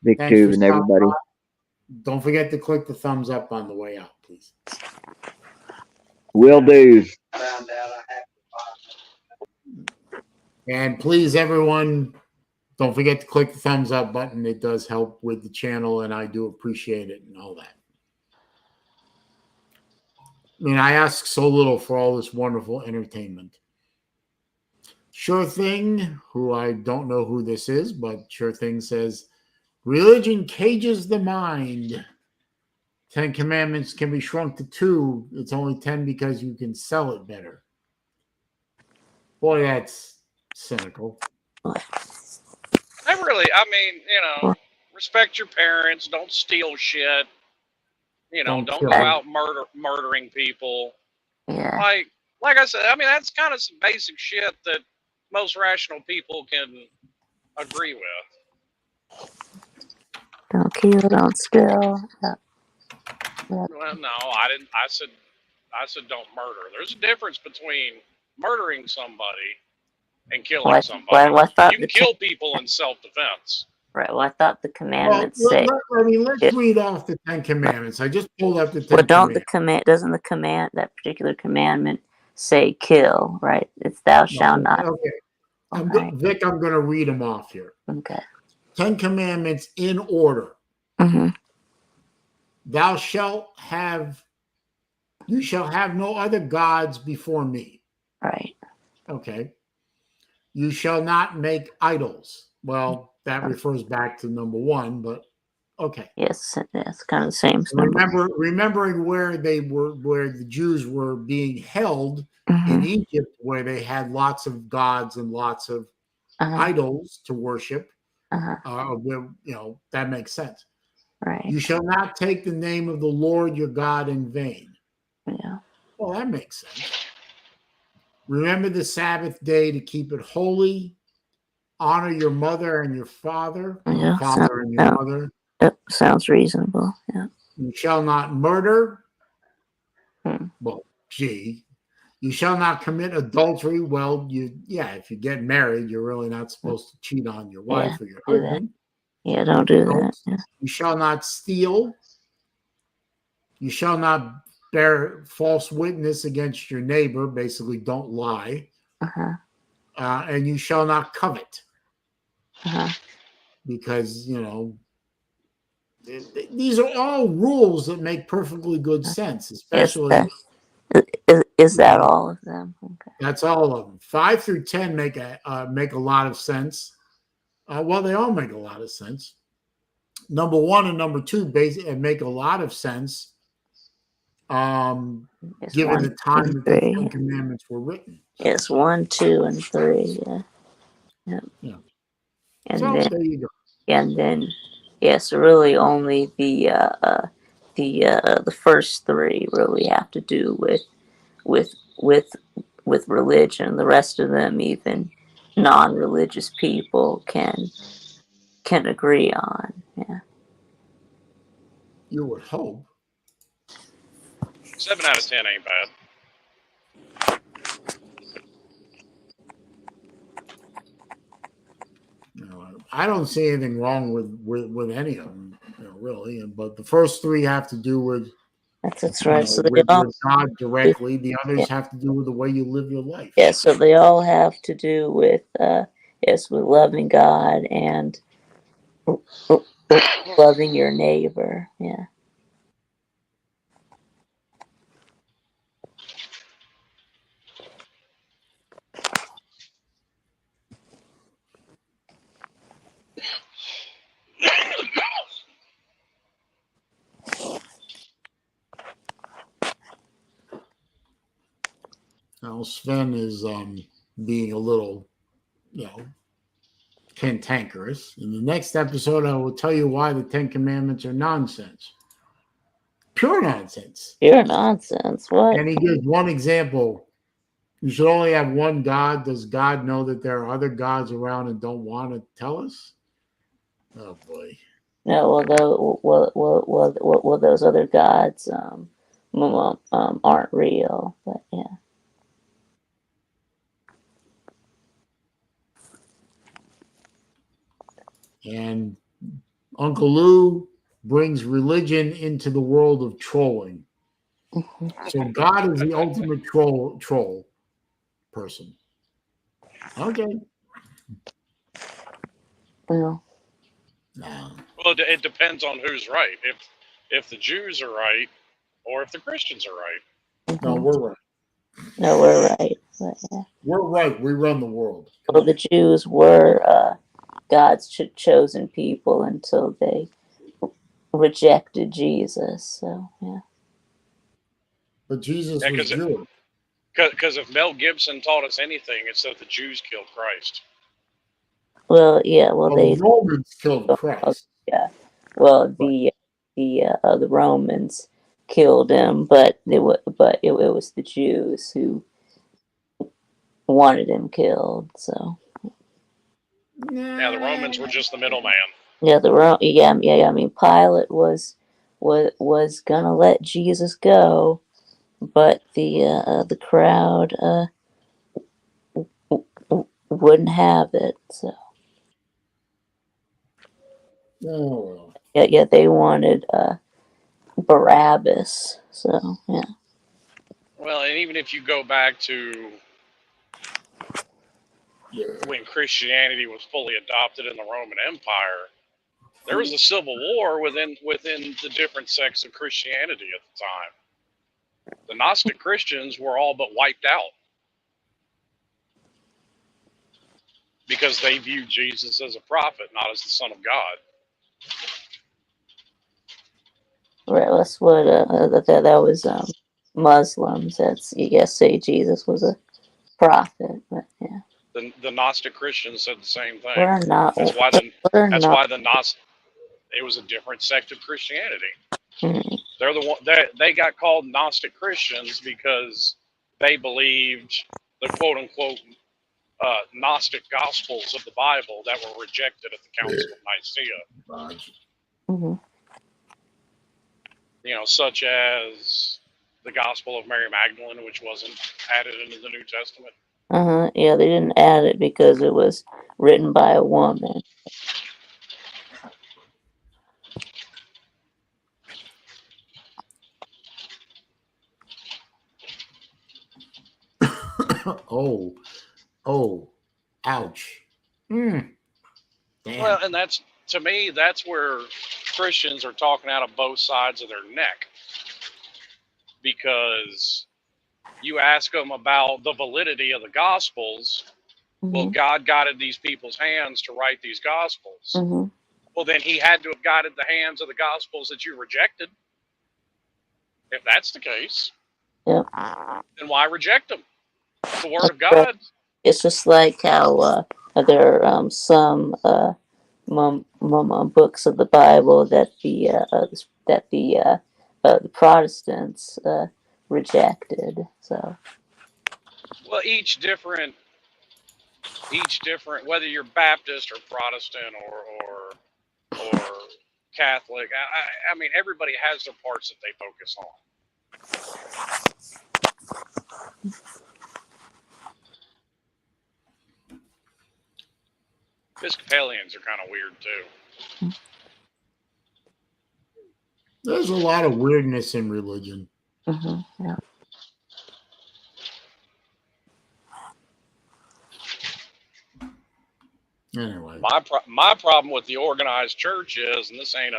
Big Tube and everybody. Don't forget to click the thumbs up on the way out, please. Will do. And please, everyone, don't forget to click the thumbs up button. It does help with the channel, and I do appreciate it and all that. I mean, I ask so little for all this wonderful entertainment. Sure Thing, who I don't know who this is, but Sure Thing says, religion cages the mind. 10 Commandments can be shrunk to 2. It's only 10 because you can sell it better. Boy, that's cynical. I mean, respect your parents. Don't steal shit. Don't go out murdering people. Yeah. Like I said, I mean, that's kind of some basic shit that most rational people can agree with. Don't kill, don't steal. Yeah. Well, no, I didn't. I said don't murder. There's a difference between murdering somebody and killing somebody. You can kill people in self-defense. Right. Well, I thought the commandments say. Let's read off the 10 Commandments. I just pulled up the 10 Commandments. Doesn't that particular commandment say kill? Right. It's thou shalt not. Okay. Vic, I'm going to read them off here. Okay. 10 Commandments in order. Mm-hmm. You shall have no other gods before me. Right. Okay. You shall not make idols. Well, that refers back to number 1, but okay. Yes, it's kind of the same. Remembering where the Jews were being held in Egypt, where they had lots of gods and lots of idols to worship. That makes sense. Right. You shall not take the name of the Lord your God in vain. Yeah. Well, that makes sense. Remember the Sabbath day to keep it holy. Honor your mother and your father. Yeah. Father and your mother. Yep. Sounds reasonable. Yeah. You shall not murder. Well, gee. You shall not commit adultery. Well, if you get married, you're really not supposed to cheat on your wife or your husband. Yeah, don't do that. Yeah. You shall not steal. You shall not bear false witness against your neighbor. Basically, don't lie. And you shall not covet. Because, these are all rules that make perfectly good sense, especially. Is that all of them? Okay. That's all of them. 5 through 10 make a lot of sense. Well, they all make a lot of sense. Number 1 and number 2 make a lot of sense. Given the time that the 10 Commandments were written. Yes, 1, 2, and 3. Yeah. And so then, there you go. And then, yes, really only the first 3 really have to do with religion. The rest of them, even non-religious people, can agree on. Yeah. You would hope. 7 out of 10 ain't bad. I don't see anything wrong with any of them, really. But the first 3 have to do with that's right. So with God directly. The others have to do with the way you live your life. Yeah. So they all have to do with with loving God and loving your neighbor. Yeah. Now Sven is being a little, cantankerous. In the next episode, I will tell you why the 10 Commandments are nonsense. Pure nonsense. Pure nonsense. What? And he gives one example. You should only have one God. Does God know that there are other gods around and don't want to tell us? Oh boy. No, well, those other gods aren't real. But yeah. And Uncle Lou brings religion into the world of trolling. So God is the ultimate troll person. Okay. Well. No. Well, it depends on who's right. If the Jews are right, or if the Christians are right. No, we're right. No, we're right. But, yeah. We're right. We run the world. Well, the Jews were God's chosen people until they rejected Jesus. So yeah. But Jesus was Jewish. Because if Mel Gibson taught us anything, it's that the Jews killed Christ. Well, yeah. Well, the Romans killed Christ. Yeah. Well, the Romans killed him, but it was the Jews who wanted him killed. So. Yeah, the Romans were just the middleman. Yeah, I mean, Pilate was gonna let Jesus go, but the crowd wouldn't have it. So. Oh. Yeah, they wanted Barabbas. So yeah. Well, and even if you go back to when Christianity was fully adopted in the Roman Empire, there was a civil war within the different sects of Christianity at the time. The Gnostic Christians were all but wiped out because they viewed Jesus as a prophet, not as the Son of God. Right, that's what that was Muslims. That's say Jesus was a prophet, but yeah. The Gnostic Christians said the same thing. We're not. That's why the Gnostic. It was a different sect of Christianity. Mm-hmm. They're the one they got called Gnostic Christians because they believed the quote unquote Gnostic Gospels of the Bible that were rejected at the Council of Nicaea. Mm-hmm. Such as the Gospel of Mary Magdalene, which wasn't added into the New Testament. Yeah, they didn't add it because it was written by a woman. Ouch. Damn. Well, and that's, to me, that's where Christians are talking out of both sides of their neck, because you ask them about the validity of the Gospels. Well, God guided these people's hands to write these Gospels. Well, then he had to have guided the hands of the Gospels that you rejected. If that's the case, Yep. then why reject them? It's the Word of God. It's just like how there are some books of the Bible that the Protestants rejected. So, Well, each different, whether you're Baptist or Protestant or Catholic, I mean, everybody has their parts that they focus on. Episcopalians are kind of weird too. There's a lot of weirdness in religion. Yeah. Anyway, my problem with the organized church is, and this ain't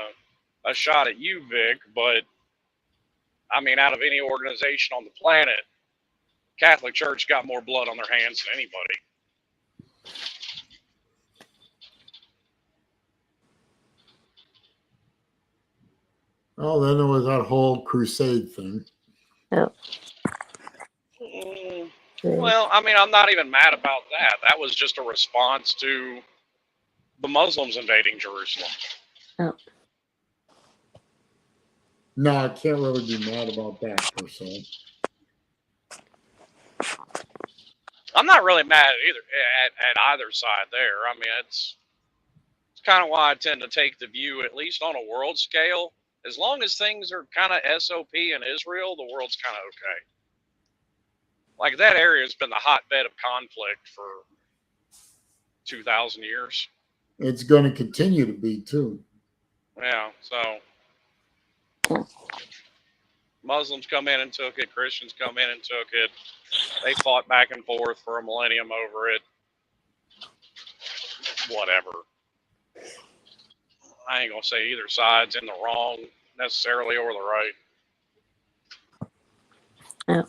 a shot at you, Vic, but I mean, out of any organization on the planet, Catholic Church got more blood on their hands than anybody. oh, then there was that whole crusade thing. Yep. Well, I mean, I'm not even mad about that. That was just a response to the Muslims invading Jerusalem. Yep. No, I can't really be mad about that per se. I'm not really mad at either side there. I mean, it's kind of why I tend to take the view, at least on a world scale, as long as things are kind of SOP in Israel, the world's kind of okay. Like, that area has been the hotbed of conflict for 2,000 years. It's going to continue to be too. Yeah, so Muslims come in and took it, Christians come in and took it. They fought back and forth for a millennium over it. Whatever. I ain't gonna say either side's in the wrong necessarily or the right. Yeah.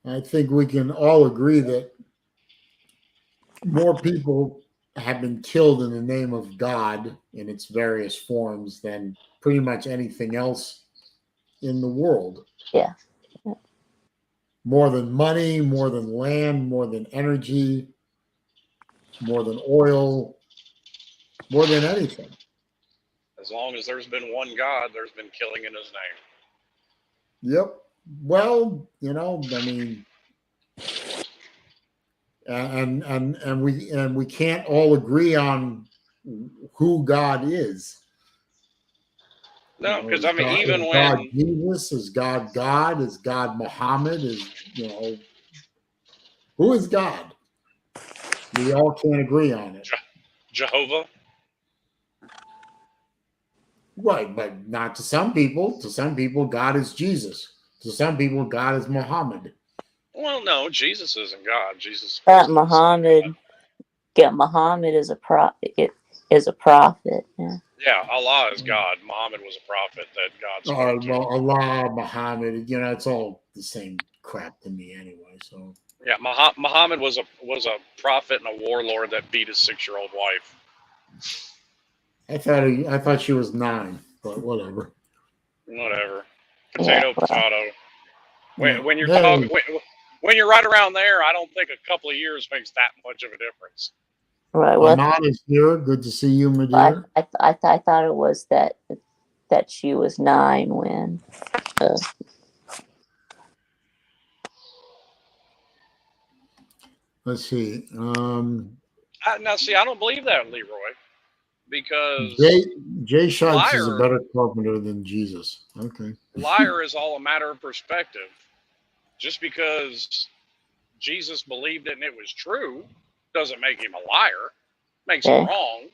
I think we can all agree that more people have been killed in the name of God in its various forms than pretty much anything else in the world. Yeah. More than money, more than land, more than energy, more than oil, more than anything. As long as there's been one God, there's been killing in his name. Yep. Well, you know, I mean, and we can't all agree on who God is. No, because I mean, God, even is when God Jesus, is God, is God Muhammad, is, you know, who is God? We all can't agree on it. Jehovah. Right, but not to some people. To some people, God is Jesus. To some people, God is Muhammad. Well, no, Jesus isn't God. Jesus. Muhammad is a prophet. It is a prophet. Yeah. Yeah, Allah is God. Muhammad was a prophet that God spoke to. Well, Allah, Muhammad, you know, it's all the same crap to me anyway. So yeah, Muhammad was a prophet and a warlord that beat his 6-year-old wife. I thought she was 9, but whatever. Whatever. Potato. When you're Hey. talking, when you're right around there, I don't think a couple of years makes that much of a difference. Right. Well, Ahmad is here. Good to see you, my dear. I thought it was that she was 9 when. Let's see. Now, see, I don't believe that, Leroy, because Jay Shites is a better carpenter than Jesus. Okay. Liar is all a matter of perspective. Just because Jesus believed it and it was true doesn't make him a liar. Makes him wrong.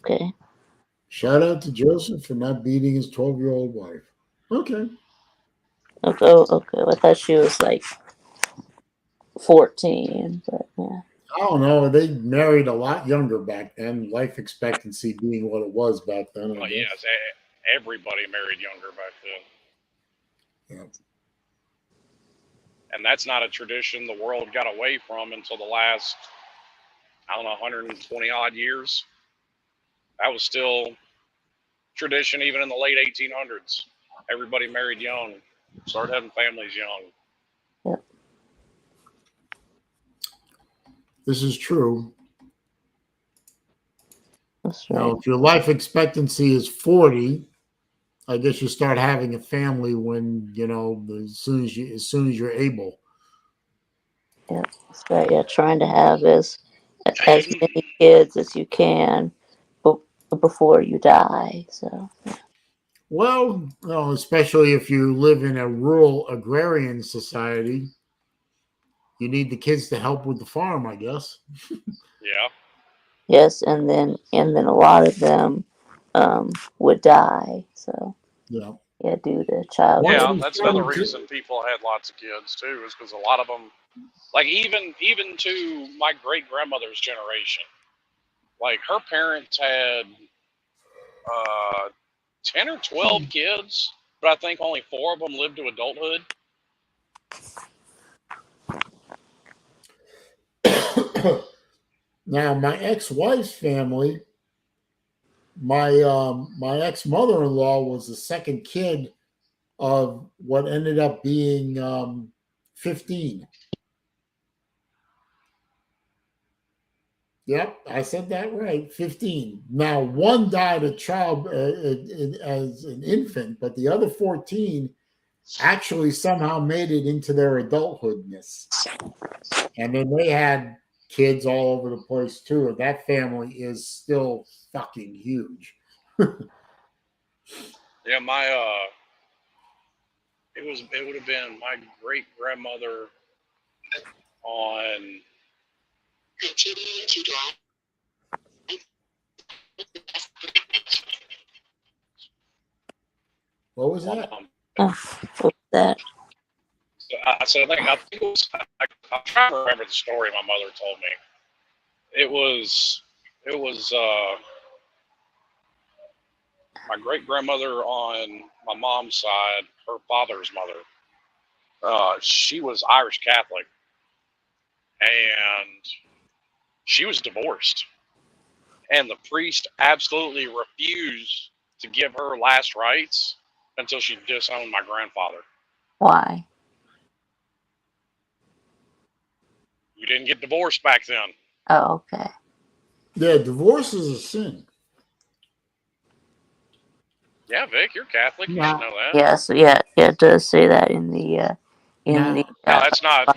Okay. Shout out to Joseph for not beating his 12-year-old wife. Okay. Okay, okay. I thought she was like 14, but yeah. I don't know. They married a lot younger back then. Life expectancy being what it was back then, I Well, guess. yes, everybody married younger back then. Yeah. And that's not a tradition the world got away from until the last, I don't know, 120 odd years. That was still tradition even in the late 1800s. Everybody married young, started having families young. Yep. This is true. That's You right. know, if your life expectancy is 40, I guess you start having a family when, you know, as soon as you're able. Yep. That's right. Yeah, trying to have as many kids as you can before you die. So Well, you know, especially if you live in a rural agrarian society, you need the kids to help with the farm, I guess. Yeah. yes, and then a lot of them would die. So Yeah. yeah, due to child Once Yeah, you that's another start, reason people had lots of kids too, is because a lot of them, like even to my great grandmother's generation, like her parents had 10 or 12 kids, but I think only 4 of them lived to adulthood. now my ex-wife's family, my ex-mother-in-law was the second kid of what ended up being 15. Yep, I said that right. 15. Now, one died a child as an infant, but the other 14 actually somehow made it into their adulthoodness. And then they had kids all over the place too. And that family is still fucking huge. Yeah, it would have been my great grandmother on What was my that? mom. what was that? So I think it was. I'm trying to remember the story my mother told me. It was my great grandmother on my mom's side, her father's mother. She was Irish Catholic, and she was divorced, and the priest absolutely refused to give her last rites until she disowned my grandfather. Why? You didn't get divorced back then. Oh, okay. Yeah, divorce is a sin. Yeah, Vic, you're Catholic. You Now, should know that. Yeah, so yeah, it does say that in the now, No, that's not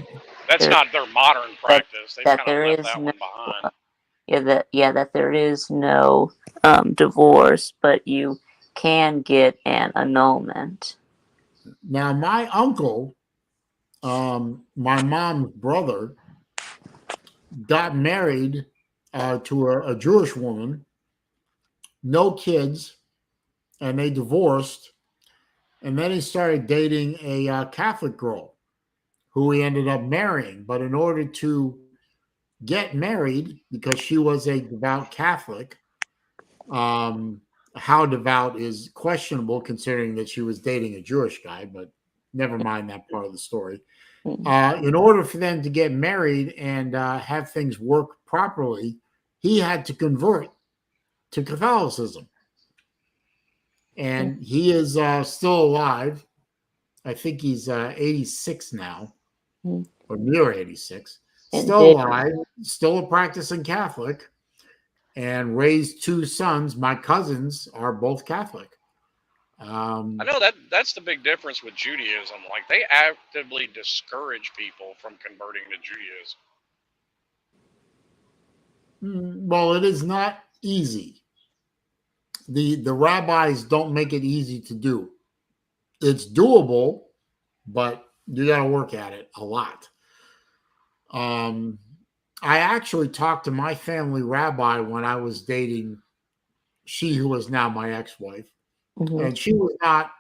there, their modern practice. They've kind of there left is that no one behind. that there is no divorce, but you can get an annulment. now, my uncle, my mom's brother, got married to a Jewish woman, no kids, and they divorced. And then he started dating a Catholic girl who he ended up marrying. But in order to get married, because she was a devout Catholic, how devout is questionable considering that she was dating a Jewish guy, but never mind that part of the story. In order for them to get married and have things work properly, he had to convert to Catholicism. And he is still alive. I think he's 86 now, or near 86. Still alive, still a practicing Catholic, and raised 2 sons. My cousins are both Catholic. I know that's the big difference with Judaism. Like they actively discourage people from converting to Judaism. Well, it is not easy. The rabbis don't make it easy to do. It's doable, but you got to work at it a lot. I actually talked to my family rabbi when I was dating she who is now my ex-wife, and she was not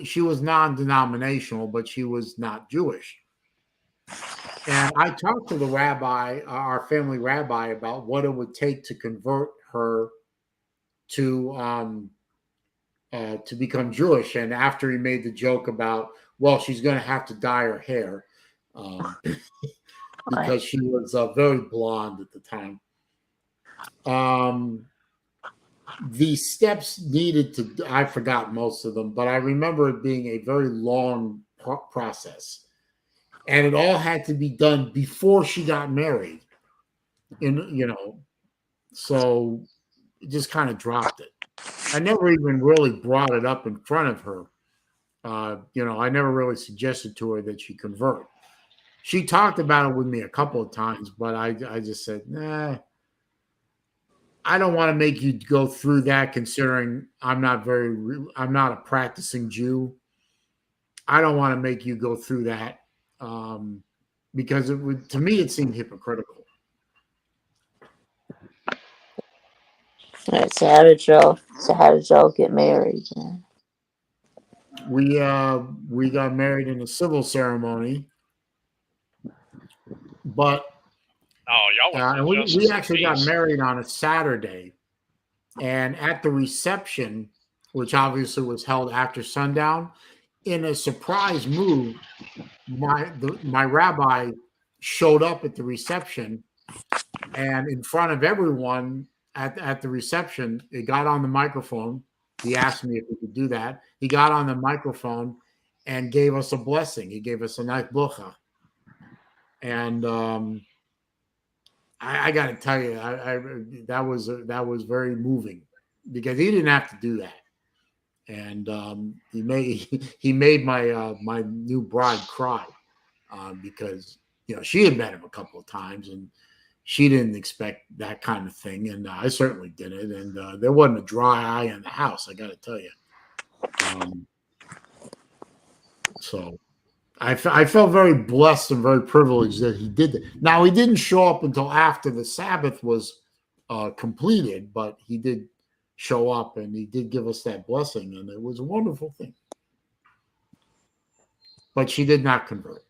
she was non-denominational, but she was not Jewish. And I talked to the rabbi, our family rabbi, about what it would take to convert her to become Jewish. And after he made the joke about, well, she's going to have to dye her hair because she was very blonde at the time. The steps needed to, I forgot most of them, but I remember it being a very long process. And it all had to be done before she got married. And, so it just kind of dropped it. I never even really brought it up in front of her. I never really suggested to her that she convert. She talked about it with me a couple of times, but I just said, nah, I don't want to make you go through that, considering I'm not a practicing Jew. I don't want to make you go through that because to me, it seemed hypocritical. All right, so how did y'all get married? Then? We got married in a civil ceremony, but y'all we actually got married on a Saturday, and at the reception, which obviously was held after sundown, in a surprise move, my rabbi showed up at the reception, and in front of everyone at the reception, he got on the microphone. He asked me if we could do that. He got on the microphone and gave us a blessing. He gave us a nice bracha. And I got to tell you, that was very moving because he didn't have to do that. And he made my new bride cry because she had met him a couple of times and she didn't expect that kind of thing, and I certainly didn't. And there wasn't a dry eye in the house, I got to tell you. So I felt very blessed and very privileged that he did that. Now, he didn't show up until after the Sabbath was completed, but he did show up and he did give us that blessing, and it was a wonderful thing. But she did not convert.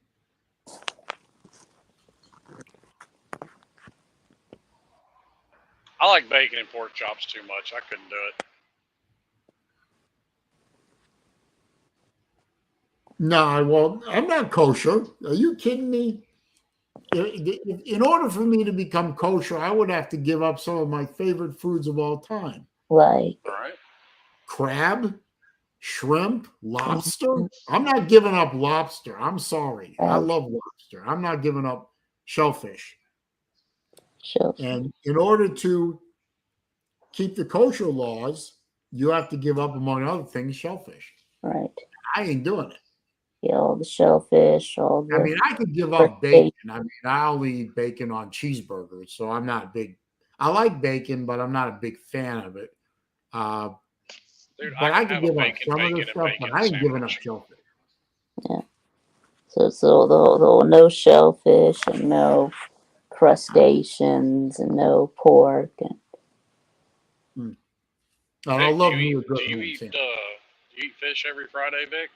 I like bacon and pork chops too much. I couldn't do it. No, well, I'm not kosher. Are you kidding me? In order for me to become kosher, I would have to give up some of my favorite foods of all time. Like crab, shrimp, lobster. I'm not giving up lobster. I'm sorry. I love lobster. I'm not giving up shellfish. And in order to keep the kosher laws, you have to give up, among other things, shellfish. Right. I ain't doing it. Yeah, all the shellfish, all the... I mean, I could give up bacon. I mean, I only eat bacon on cheeseburgers, so I'm not big. I like bacon, but I'm not a big fan of it. Dude, but I could give up some of the stuff, but I ain't giving up shellfish. Yeah. So the no shellfish and no crustaceans and no pork. And... Vic, I love you. Do you eat fish every Friday, Vic?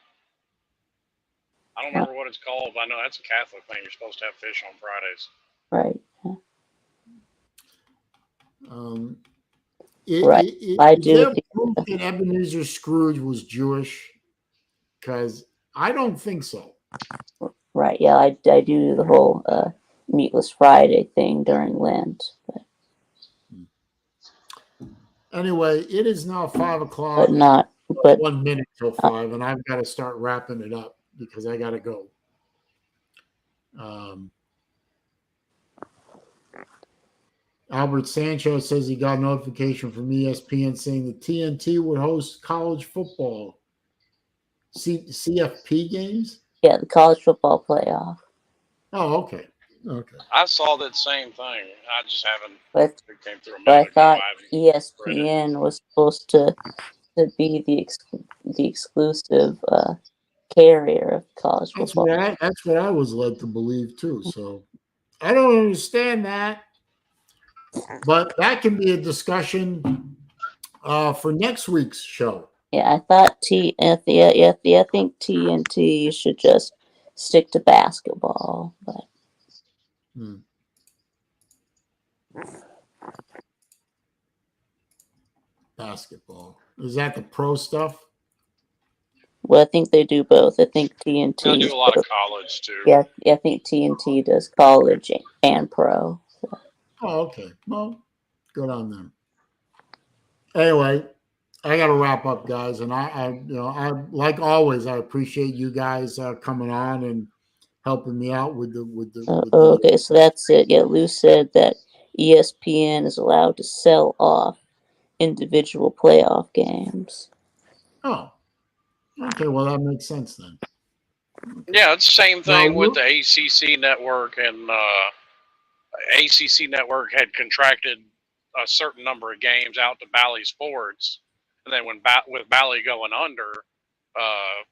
I don't remember what it's called, but I know that's a Catholic thing. You're supposed to have fish on Fridays. Right. I do. Is there proof that Ebenezer Scrooge was Jewish? Because I don't think so. Right. Yeah, I do the whole Meatless Friday thing during Lent. But... Anyway, it is now 5 o'clock. But not. But 1 minute till 5, and I've got to start wrapping it up because I got to go. Albert Sancho says he got a notification from ESPN saying the TNT would host college football CFP games. Yeah, the college football playoff. Oh, okay. Okay. I saw that same thing. I just haven't. But I thought ESPN was supposed to be the exclusive carrier of college football. That's what I was led to believe too. So I don't understand that, but that can be a discussion for next week's show. Yeah, I thought I think TNT should just stick to basketball, but Hmm. Basketball. Is that the pro stuff? well, I think they do both. I think They'll TNT. do a lot of college too. Yeah, I think TNT does college and pro. Oh, okay. Well, good on them. Anyway, I got to wrap up, guys, and I like always, I appreciate you guys coming on and helping me out with the. Okay, so that's it. Yeah, Lou said that ESPN is allowed to sell off individual playoff games. Oh, okay. Well, that makes sense then. Yeah, it's the same thing Now, with the ACC network, and ACC network had contracted a certain number of games out to Bally Sports, and then with Bally going under,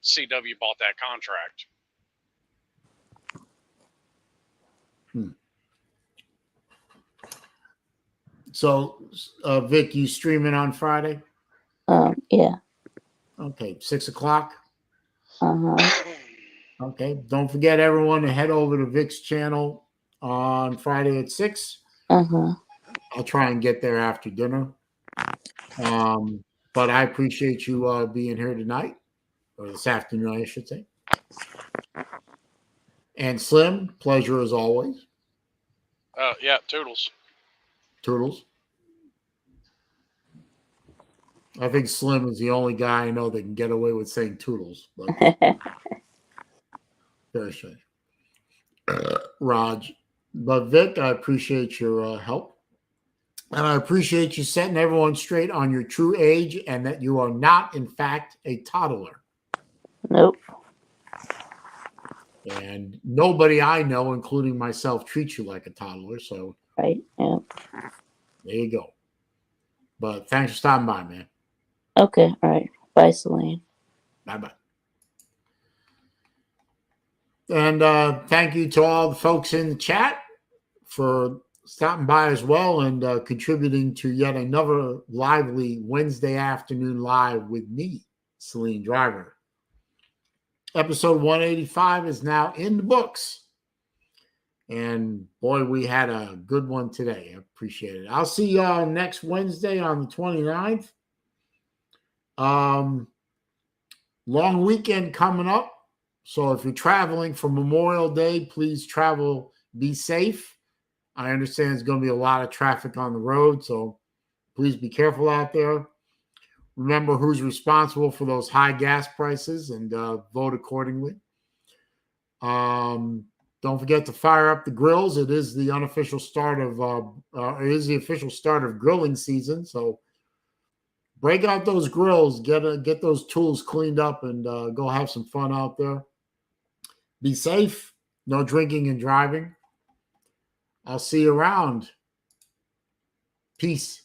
CW bought that contract. So, Vic, you streaming on Friday? Yeah. Okay, 6:00. Uh-huh. Okay, don't forget everyone to head over to Vic's channel on Friday at 6. Uh-huh. I'll try and get there after dinner. But I appreciate you being here tonight, or this afternoon, I should say. And Slim, pleasure as always. Yeah, Toodles. Toodles. I think Slim is the only guy I know that can get away with saying Toodles, but very strange. Raj. But Vic, I appreciate your help. And I appreciate you setting everyone straight on your true age and that you are not, in fact, a toddler. Nope. And nobody I know, including myself, treats you like a toddler. So Right. Yeah. there you go. But thanks for stopping by, man. Okay. All right. Bye, Saleen. Bye-bye. And thank you to all the folks in the chat for stopping by as well and contributing to yet another lively Wednesday afternoon live with me, SaleenDriver. Episode 185 is now in the books. And boy, we had a good one today. I appreciate it. I'll see y'all next Wednesday on the 29th. Long weekend coming up. So if you're traveling for Memorial Day, please travel, be safe. I understand there's going to be a lot of traffic on the road, so please be careful out there. Remember who's responsible for those high gas prices and vote accordingly. Don't forget to fire up the grills. It is the unofficial start of the official start of grilling season. So break out those grills, get those tools cleaned up, and go have some fun out there. Be safe. No drinking and driving. I'll see you around. Peace.